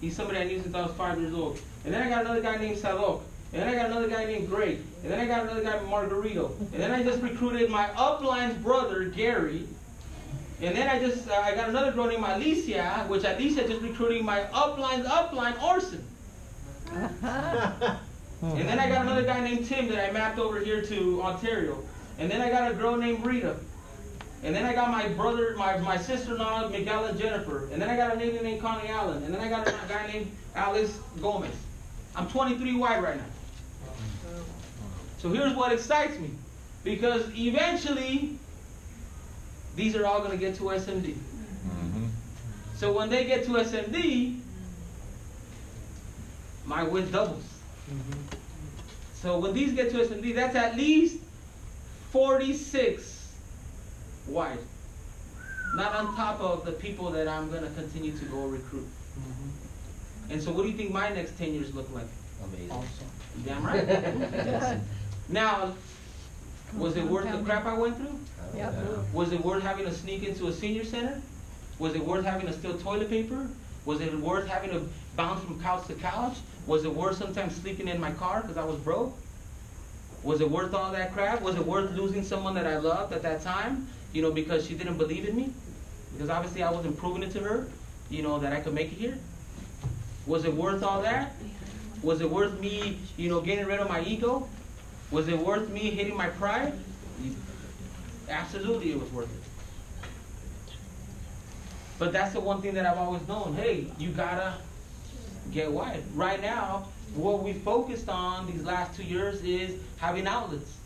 He's somebody I knew since I was 5 years old. And then I got another guy named Sadok. And then I got another guy named Greg. And then I got another guy named Margarito. And then I just recruited my upline's brother, Gary. And then I got another girl named Alicia, which Alicia just recruiting my upline, Orson. And then I got another guy named Tim that I mapped over here to Ontario. And then I got a girl named Rita. And then I got my brother, my sister-in-law, Miguel and Jennifer. And then I got a lady named Connie Allen. And then I got a guy named Alice Gomez. I'm 23 wide right now. So here's what excites me. Because eventually, these are all going to get to SMD. So when they get to SMD, my win doubles. So when these get to SMD, that's at least 46 wide. Not on top of the people that I'm going to continue to go recruit. And so what do you think my next 10 years look like? Amazing. Awesome. Damn right. Now, was it worth the crap I went through? Yep. Was it worth having to sneak into a senior center? Was it worth having to steal toilet paper? Was it worth having to bounce from couch to couch? Was it worth sometimes sleeping in my car because I was broke? Was it worth all that crap? Was it worth losing someone that I loved at that time? You know, because she didn't believe in me? Because obviously I wasn't proving it to her, you know, that I could make it here? Was it worth all that? Was it worth me, you know, getting rid of my ego? Was it worth me hitting my pride? Absolutely, it was worth it. But that's the one thing that I've always known. Hey, you gotta get wide. Right now, what we focused on these last 2 years is having outlets.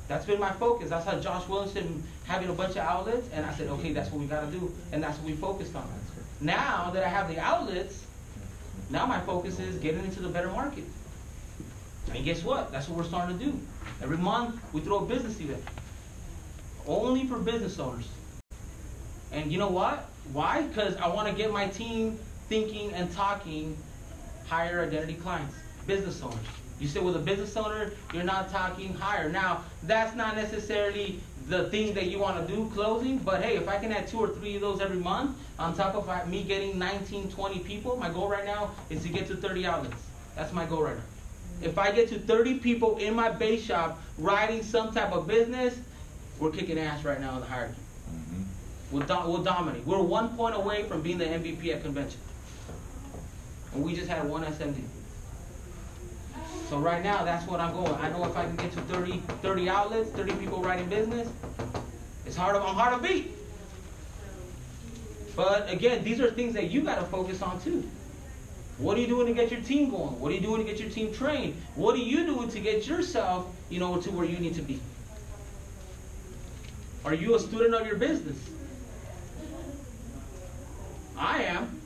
That's been my focus. I saw Josh Williamson having a bunch of outlets, and I said, okay, that's what we gotta do, and that's what we focused on. Now that I have the outlets, now my focus is getting into the better market. And guess what? That's what we're starting to do. Every month, we throw a business event. Only for business owners. And you know what? Why? Because I want to get my team thinking and talking higher identity clients, business owners. You say with a business owner, you're not talking higher. Now, that's not necessarily the thing that you want to do, closing, but hey, if I can add 2 or 3 of those every month, on top of me getting 19, 20 people, my goal right now is to get to 30 outlets. That's my goal right now. If I get to 30 people in my base shop writing some type of business, we're kicking ass right now in the hierarchy. We'll dominate. We're 1 point away from being the MVP at convention. And we just had 1 SMD. So right now, that's what I'm going. I know if I can get to 30 outlets, 30 people writing business, I'm hard to beat. But again, these are things that you got to focus on too. What are you doing to get your team going? What are you doing to get your team trained? What are you doing to get yourself, you know, to where you need to be? Are you a student of your business? I am.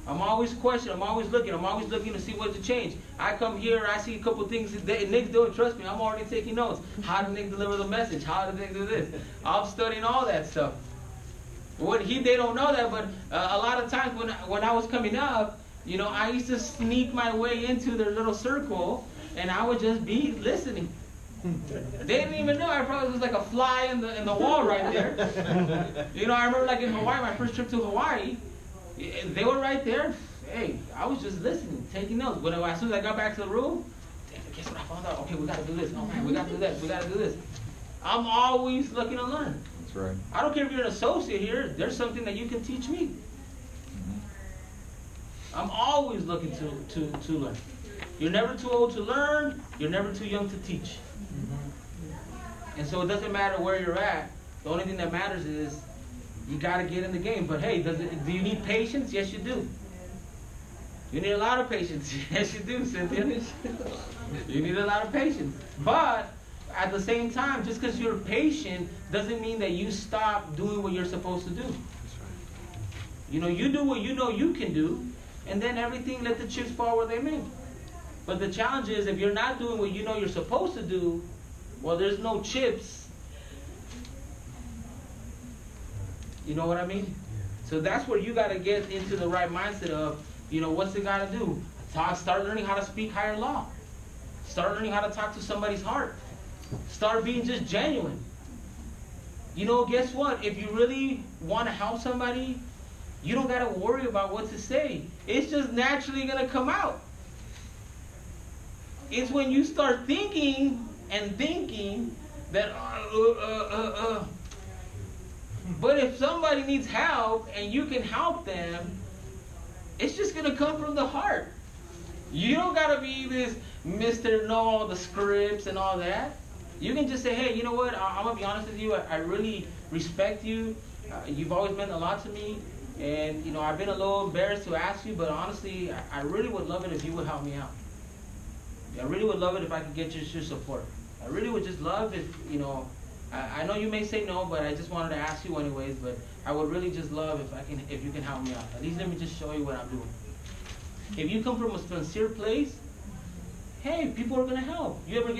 I'm always questioning, I'm always looking to see what to change. I come here, I see a couple things that Nick's doing, trust me, I'm already taking notes. How did Nick deliver the message? How did Nick do this? I'm studying all that stuff. They don't know that, but a lot of times when I was coming up, you know, I used to sneak my way into their little circle, and I would just be listening. They didn't even know. I probably was like a fly in the wall right there. You know, I remember like in Hawaii, my first trip to Hawaii, they were right there. hey, I was just listening, taking notes. When as soon as I got back to the room, guess what I found out? Okay, we gotta do this. Oh man, we gotta do that. We gotta do this. I'm always looking to learn. That's right. I don't care if you're an associate here. There's something that you can teach me. I'm always looking to learn. You're never too old to learn. You're never too young to teach. And so it doesn't matter where you're at. The only thing that matters is you got to get in the game. But hey, do you need patience? Yes, you do. You need a lot of patience. Yes, you do, Cynthia. You need a lot of patience. But at the same time, just because you're patient doesn't mean that you stop doing what you're supposed to do. You know, you do what you know you can do, and then everything, let the chips fall where they may. But the challenge is, if you're not doing what you know you're supposed to do, well, there's no chips. You know what I mean? So that's where you got to get into the right mindset of, you know, what's it got to do? Start learning how to speak higher law. Start learning how to talk to somebody's heart. Start being just genuine. You know, guess what? If you really want to help somebody, you don't got to worry about what to say. It's just naturally going to come out. It's when you start thinking that, But if somebody needs help and you can help them, it's just going to come from the heart. You don't got to be this Mr. Know all the scripts and all that. You can just say, hey, you know what? I'm going to be honest with you. I really respect you. You've always meant a lot to me. And, you know, I've been a little embarrassed to ask you, but honestly, I really would love it if you would help me out. I really would love it if I could get your support. I really would just love if, you know, I know you may say no, but I just wanted to ask you anyways, but I would really just love if you can help me out. At least let me just show you what I'm doing. If you come from a sincere place, hey, people are gonna help. You ever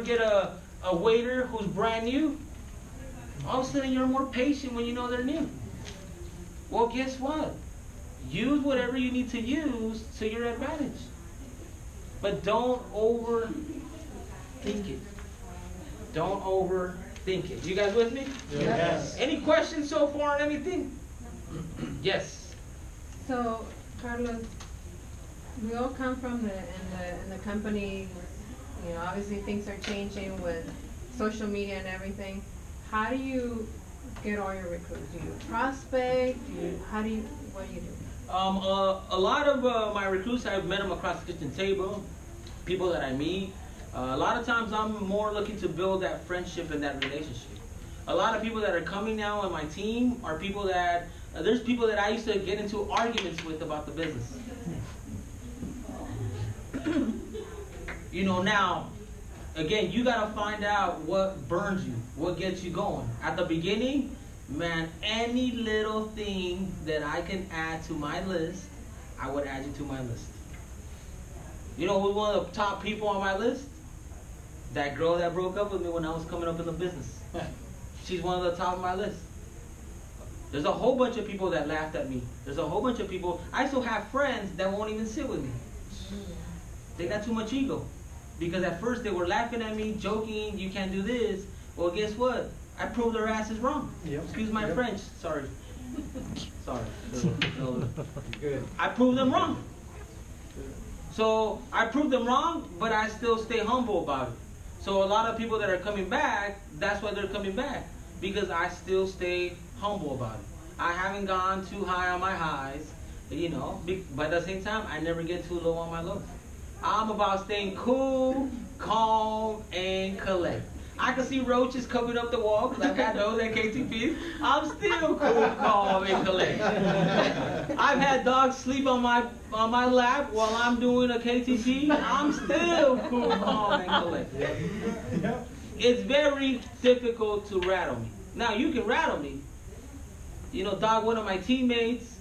get a waiter who's brand new? All of a sudden you're more patient when you know they're new. Well, guess what? Use whatever you need to use to your advantage. But don't overthink it. Don't overthink it. You guys with me? Yes. Any questions so far on anything? Yes. So, Carlos, we all come from in the company. You know, obviously things are changing with social media and everything. How do you get all your recruits? Do you prospect? What do you do? A lot of my recruits, I've met them across the kitchen table, people that I meet. A lot of times I'm more looking to build that friendship and that relationship. A lot of people that are coming now on my team are people that, there's people that I used to get into arguments with about the business. You know, now, again, you got to find out what burns you, what gets you going. At the beginning, man, any little thing that I can add to my list, I would add you to my list. You know who's one of the top people on my list? That girl that broke up with me when I was coming up in the business. She's one of the top of my list. There's a whole bunch of people that laughed at me. There's a whole bunch of people. I still have friends that won't even sit with me. They got too much ego. Because at first they were laughing at me, joking, you can't do this. Well, guess what? I proved their asses wrong. Yep. Excuse my French. Sorry. Sorry. Good. I proved them wrong. So I proved them wrong, but I still stay humble about it. So a lot of people that are coming back, that's why they're coming back. Because I still stay humble about it. I haven't gone too high on my highs, you know, but at the same time, I never get too low on my lows. I'm about staying cool, calm, and collect. I can see roaches coming up the wall because I've had those at KTP. I'm still cool, calm, and collect. I've had dogs sleep on my lap while I'm doing a KTP. I'm still cool, calm, and collect. It's very difficult to rattle me. Now, you can rattle me. You know, dog one of my teammates,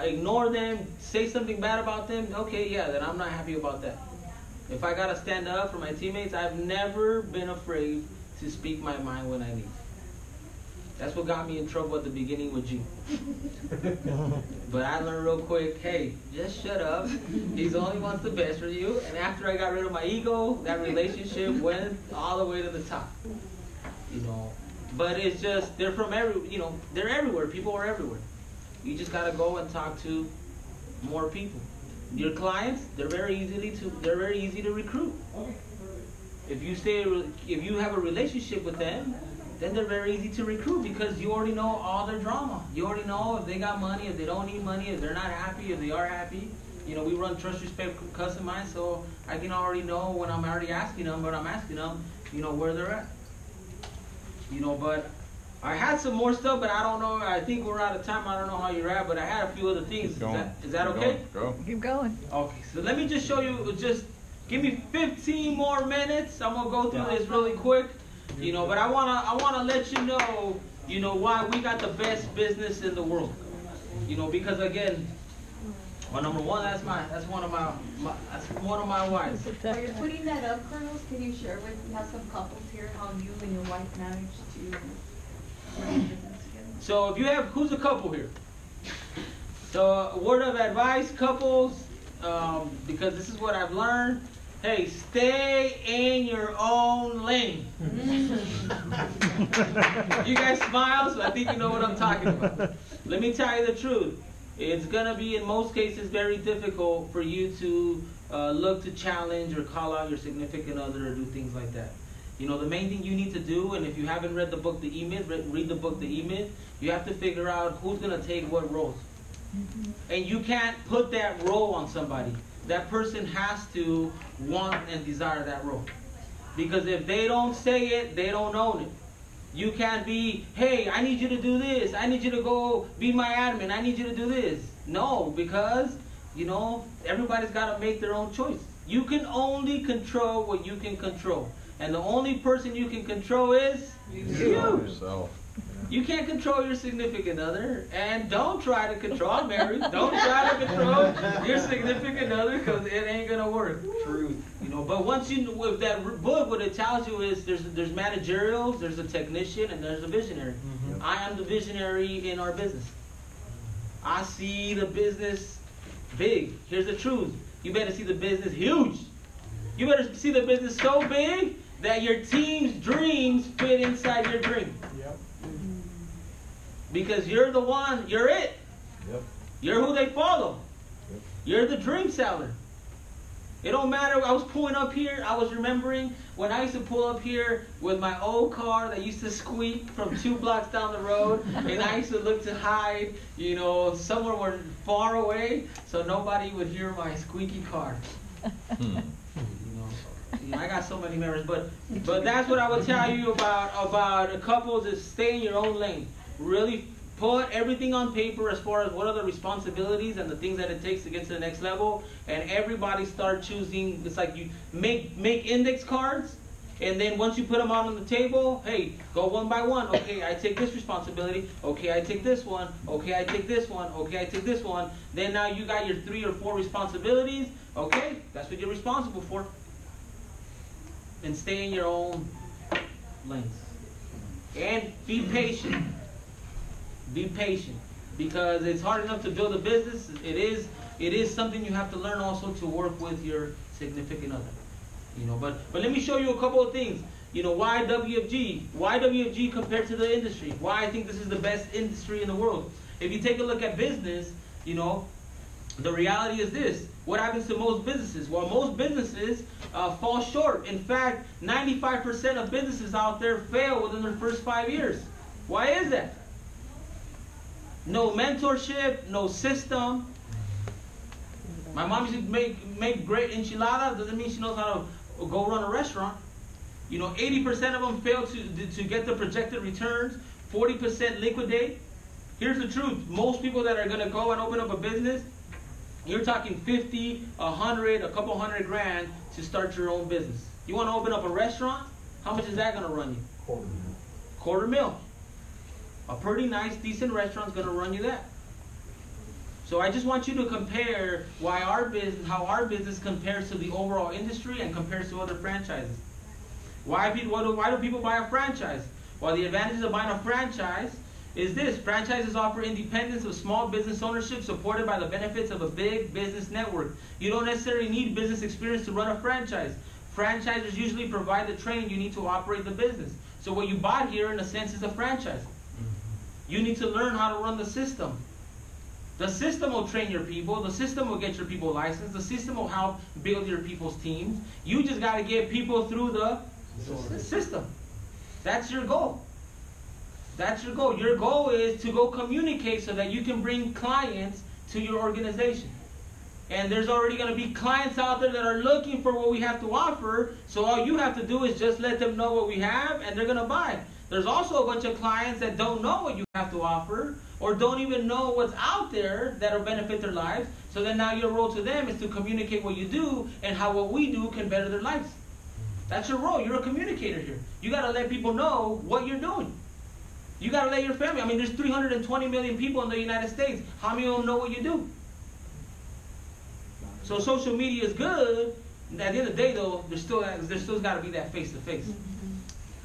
ignore them, say something bad about them. Okay, yeah, then I'm not happy about that. If I got to stand up for my teammates, I've never been afraid to speak my mind when I need. That's what got me in trouble at the beginning with you. But I learned real quick, hey, just shut up. He's the only wants the best for you. And after I got rid of my ego, that relationship went all the way to the top. You know, but it's just, they're from they're everywhere. People are everywhere. You just got to go and talk to more people. Your clients, they're very easy to recruit. If you have a relationship with them, then they're very easy to recruit because you already know all their drama. You already know if they got money, if they don't need money, if they're not happy, if they are happy. You know, we run trust, respect, customize, so I can already know when I'm already asking them, but I'm asking them, you know, where they're at. You know, but I had some more stuff, but I don't know. I think we're out of time. I don't know how you're at, but I had a few other things. Is that okay? Go. Keep going. Okay, so let me just show you, just give me 15 more minutes. I'm gonna go through this really quick, you know, but I wanna let you know why we got the best business in the world. You know, because again, well, number one, that's one of my wives. While you're putting that up, Carlos, can you share with, we have some couples here, how you and your wife managed to run a business together? So if you have, who's a couple here? So word of advice, couples, because this is what I've learned. Hey, stay in your own lane. You guys smile, so I think you know what I'm talking about. Let me tell you the truth. It's going to be, in most cases, very difficult for you to look to challenge or call out your significant other or do things like that. You know, the main thing you need to do, and if you haven't read the book, The E-Myth, read the book, The E-Myth, you have to figure out who's going to take what roles. And you can't put that role on somebody. That person has to want and desire that role. Because if they don't say it, they don't own it. You can't be, hey, I need you to do this. I need you to go be my admin. I need you to do this. No, because, you know, everybody's got to make their own choice. You can only control what you can control. And the only person you can control is you. Yourself. You can't control your significant other, and don't try to control, I'm married, don't try to control your significant other, because it ain't going to work. Truth. You know, but once you, with that book, what it tells you is there's managerials, there's a technician, and there's a visionary. Mm-hmm. I am the visionary in our business. I see the business big. Here's the truth. You better see the business huge. You better see the business so big that your team's dreams fit inside your dream. Yep. Because you're the one, you're it. Yep. You're who they follow. Yep. You're the dream seller. It don't matter. I was pulling up here. I was remembering when I used to pull up here with my old car that used to squeak from 2 blocks down the road. And I used to look to hide, you know, somewhere far away so nobody would hear my squeaky car. I got so many memories, but that's what I would tell you about couples is stay in your own lane. Really put everything on paper as far as what are the responsibilities and the things that it takes to get to the next level, and everybody start choosing. It's like you make index cards, and then once you put them out on the table, hey, go one by one. Okay, I take this responsibility. Okay, I take this one. Okay, I take this one. Okay, I take this one. Then now you got your 3 or 4 responsibilities. Okay, that's what you're responsible for. And stay in your own lanes. And be patient. Be patient. Because it's hard enough to build a business. It is something you have to learn also to work with your significant other. You know, but let me show you a couple of things. You know, why WFG? Why WFG compared to the industry? Why I think this is the best industry in the world. If you take a look at business, you know, the reality is this. What happens to most businesses? Well, most businesses fall short. In fact, 95% of businesses out there fail within their first 5 years. Why is that? No mentorship, no system. My mom used to make great enchiladas. Doesn't mean she knows how to go run a restaurant. You know, 80% of them fail to get the projected returns. 40% liquidate. Here's the truth. Most people that are going to go and open up a business, you're talking 50, 100, a couple $100,000 to start your own business. You want to open up a restaurant? How much is that going to run you? $250,000. A pretty nice, decent restaurant is going to run you that. So I just want you to compare how our business compares to the overall industry and compares to other franchises. Why do people buy a franchise? Well, the advantages of buying a franchise is this. Franchises offer independence of small business ownership supported by the benefits of a big business network. You don't necessarily need business experience to run a franchise. Franchisers usually provide the training you need to operate the business. So what you bought here, in a sense, is a franchise. You need to learn how to run the system. The system will train your people. The system will get your people licensed. The system will help build your people's teams. You just got to get people through the system. That's your goal. That's your goal. Your goal is to go communicate so that you can bring clients to your organization. And there's already going to be clients out there that are looking for what we have to offer. So all you have to do is just let them know what we have, and they're going to buy. There's also a bunch of clients that don't know what you have to offer, or don't even know what's out there that will benefit their lives. So then now your role to them is to communicate what you do and how what we do can better their lives. That's your role. You're a communicator here. You got to let people know what you're doing. You got to let your family. I mean, there's 320 million people in the United States. How many of them know what you do? So social media is good. At the end of the day, though, there's still got to be that face-to-face.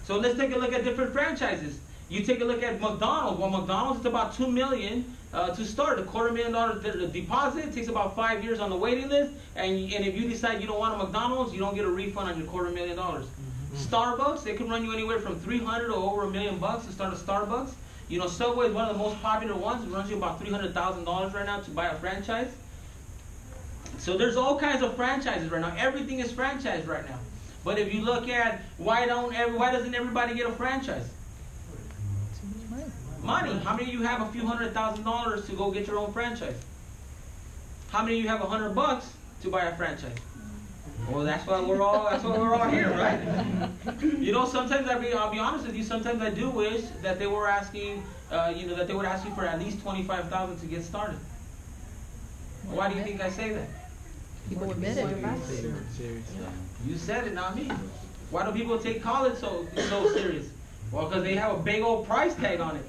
So let's take a look at different franchises. You take a look at McDonald's. Well, McDonald's is about $2 million to start. A $250,000 deposit. It takes about 5 years on the waiting list. And if you decide you don't want a McDonald's, you don't get a refund on your $250,000. Starbucks, they can run you anywhere from $300,000 to over $1 million to start a Starbucks. You know, Subway is one of the most popular ones. It runs you about $300,000 right now to buy a franchise. So there's all kinds of franchises right now. Everything is franchised right now. But if you look at why doesn't everybody get a franchise? Money. How many of you have a few $100,000 to go get your own franchise? How many of you have $100 to buy a franchise? Well, that's why we're all here, right? You know, sometimes I'll be honest with you. Sometimes I do wish that they were asking, that they would ask you for at least $25,000 to get started. Why do you think I say that? People admit it. You said it, not me. Why do people take college so serious? Well, because they have a big old price tag on it.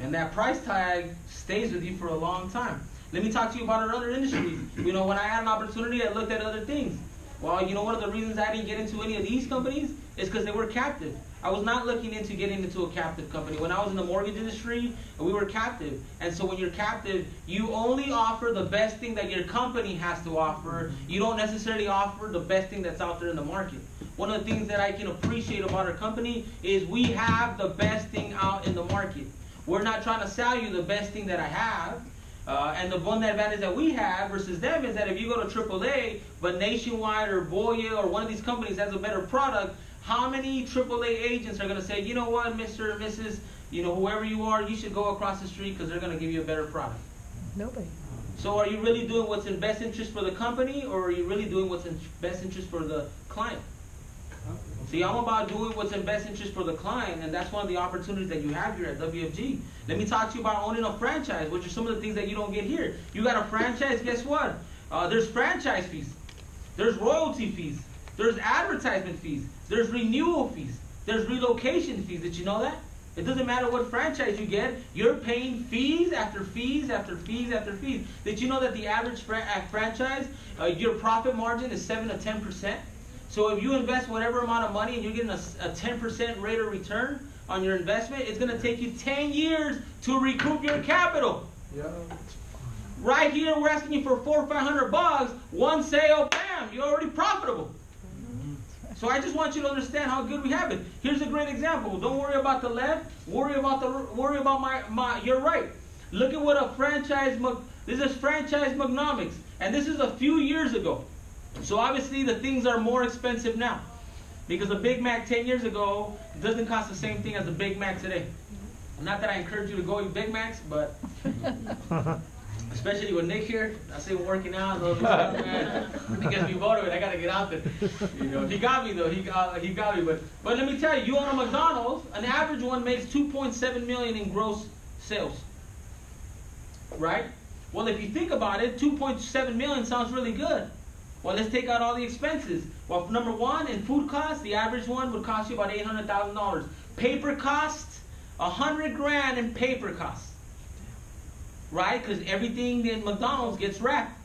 And that price tag stays with you for a long time. Let me talk to you about our other industries. You know, when I had an opportunity, I looked at other things. Well, you know, one of the reasons I didn't get into any of these companies is because they were captive. I was not looking into getting into a captive company. When I was in the mortgage industry, we were captive. And so when you're captive, you only offer the best thing that your company has to offer. You don't necessarily offer the best thing that's out there in the market. One of the things that I can appreciate about our company is we have the best thing out in the market. We're not trying to sell you the best thing that I have. And the one advantage that we have versus them is that if you go to AAA, but Nationwide or Voya or one of these companies has a better product, how many AAA agents are going to say, you know what, Mr. or Mrs., you know, whoever you are, you should go across the street because they're going to give you a better product? Nobody. So are you really doing what's in best interest for the company, or are you really doing what's in best interest for the client? See, I'm about doing what's in best interest for the client, and that's one of the opportunities that you have here at WFG. Let me talk to you about owning a franchise, which are some of the things that you don't get here. You got a franchise, guess what? There's franchise fees. There's royalty fees. There's advertisement fees. There's renewal fees. There's relocation fees. Did you know that? It doesn't matter what franchise you get, you're paying fees after fees after fees after fees. Did you know that the average franchise, your profit margin is 7 to 10%? So if you invest whatever amount of money and you're getting a 10% rate of return on your investment, it's going to take you 10 years to recoup your capital. Yeah. Right here, we're asking you for $400 or $500. One sale, bam, you're already profitable. So I just want you to understand how good we have it. Here's a great example. Don't worry about the left. Worry about my your right. Look at what a franchise. This is franchise Mognomics, and this is a few years ago. So obviously the things are more expensive now, because a Big Mac 10 years ago doesn't cost the same thing as a Big Mac today. Not that I encourage you to go eat Big Macs, but especially with Nick here, I say we're working out. Man, he gets me motivated. I gotta get out there. You know, he got me though. He got me. But let me tell you, you own a McDonald's. An average one makes $2.7 million in gross sales. Right? Well, if you think about it, $2.7 million sounds really good. Well, let's take out all the expenses. Well, number one, in food costs, the average one would cost you about $800,000. Paper costs, $100,000 in paper costs. Right? Because everything in McDonald's gets wrapped.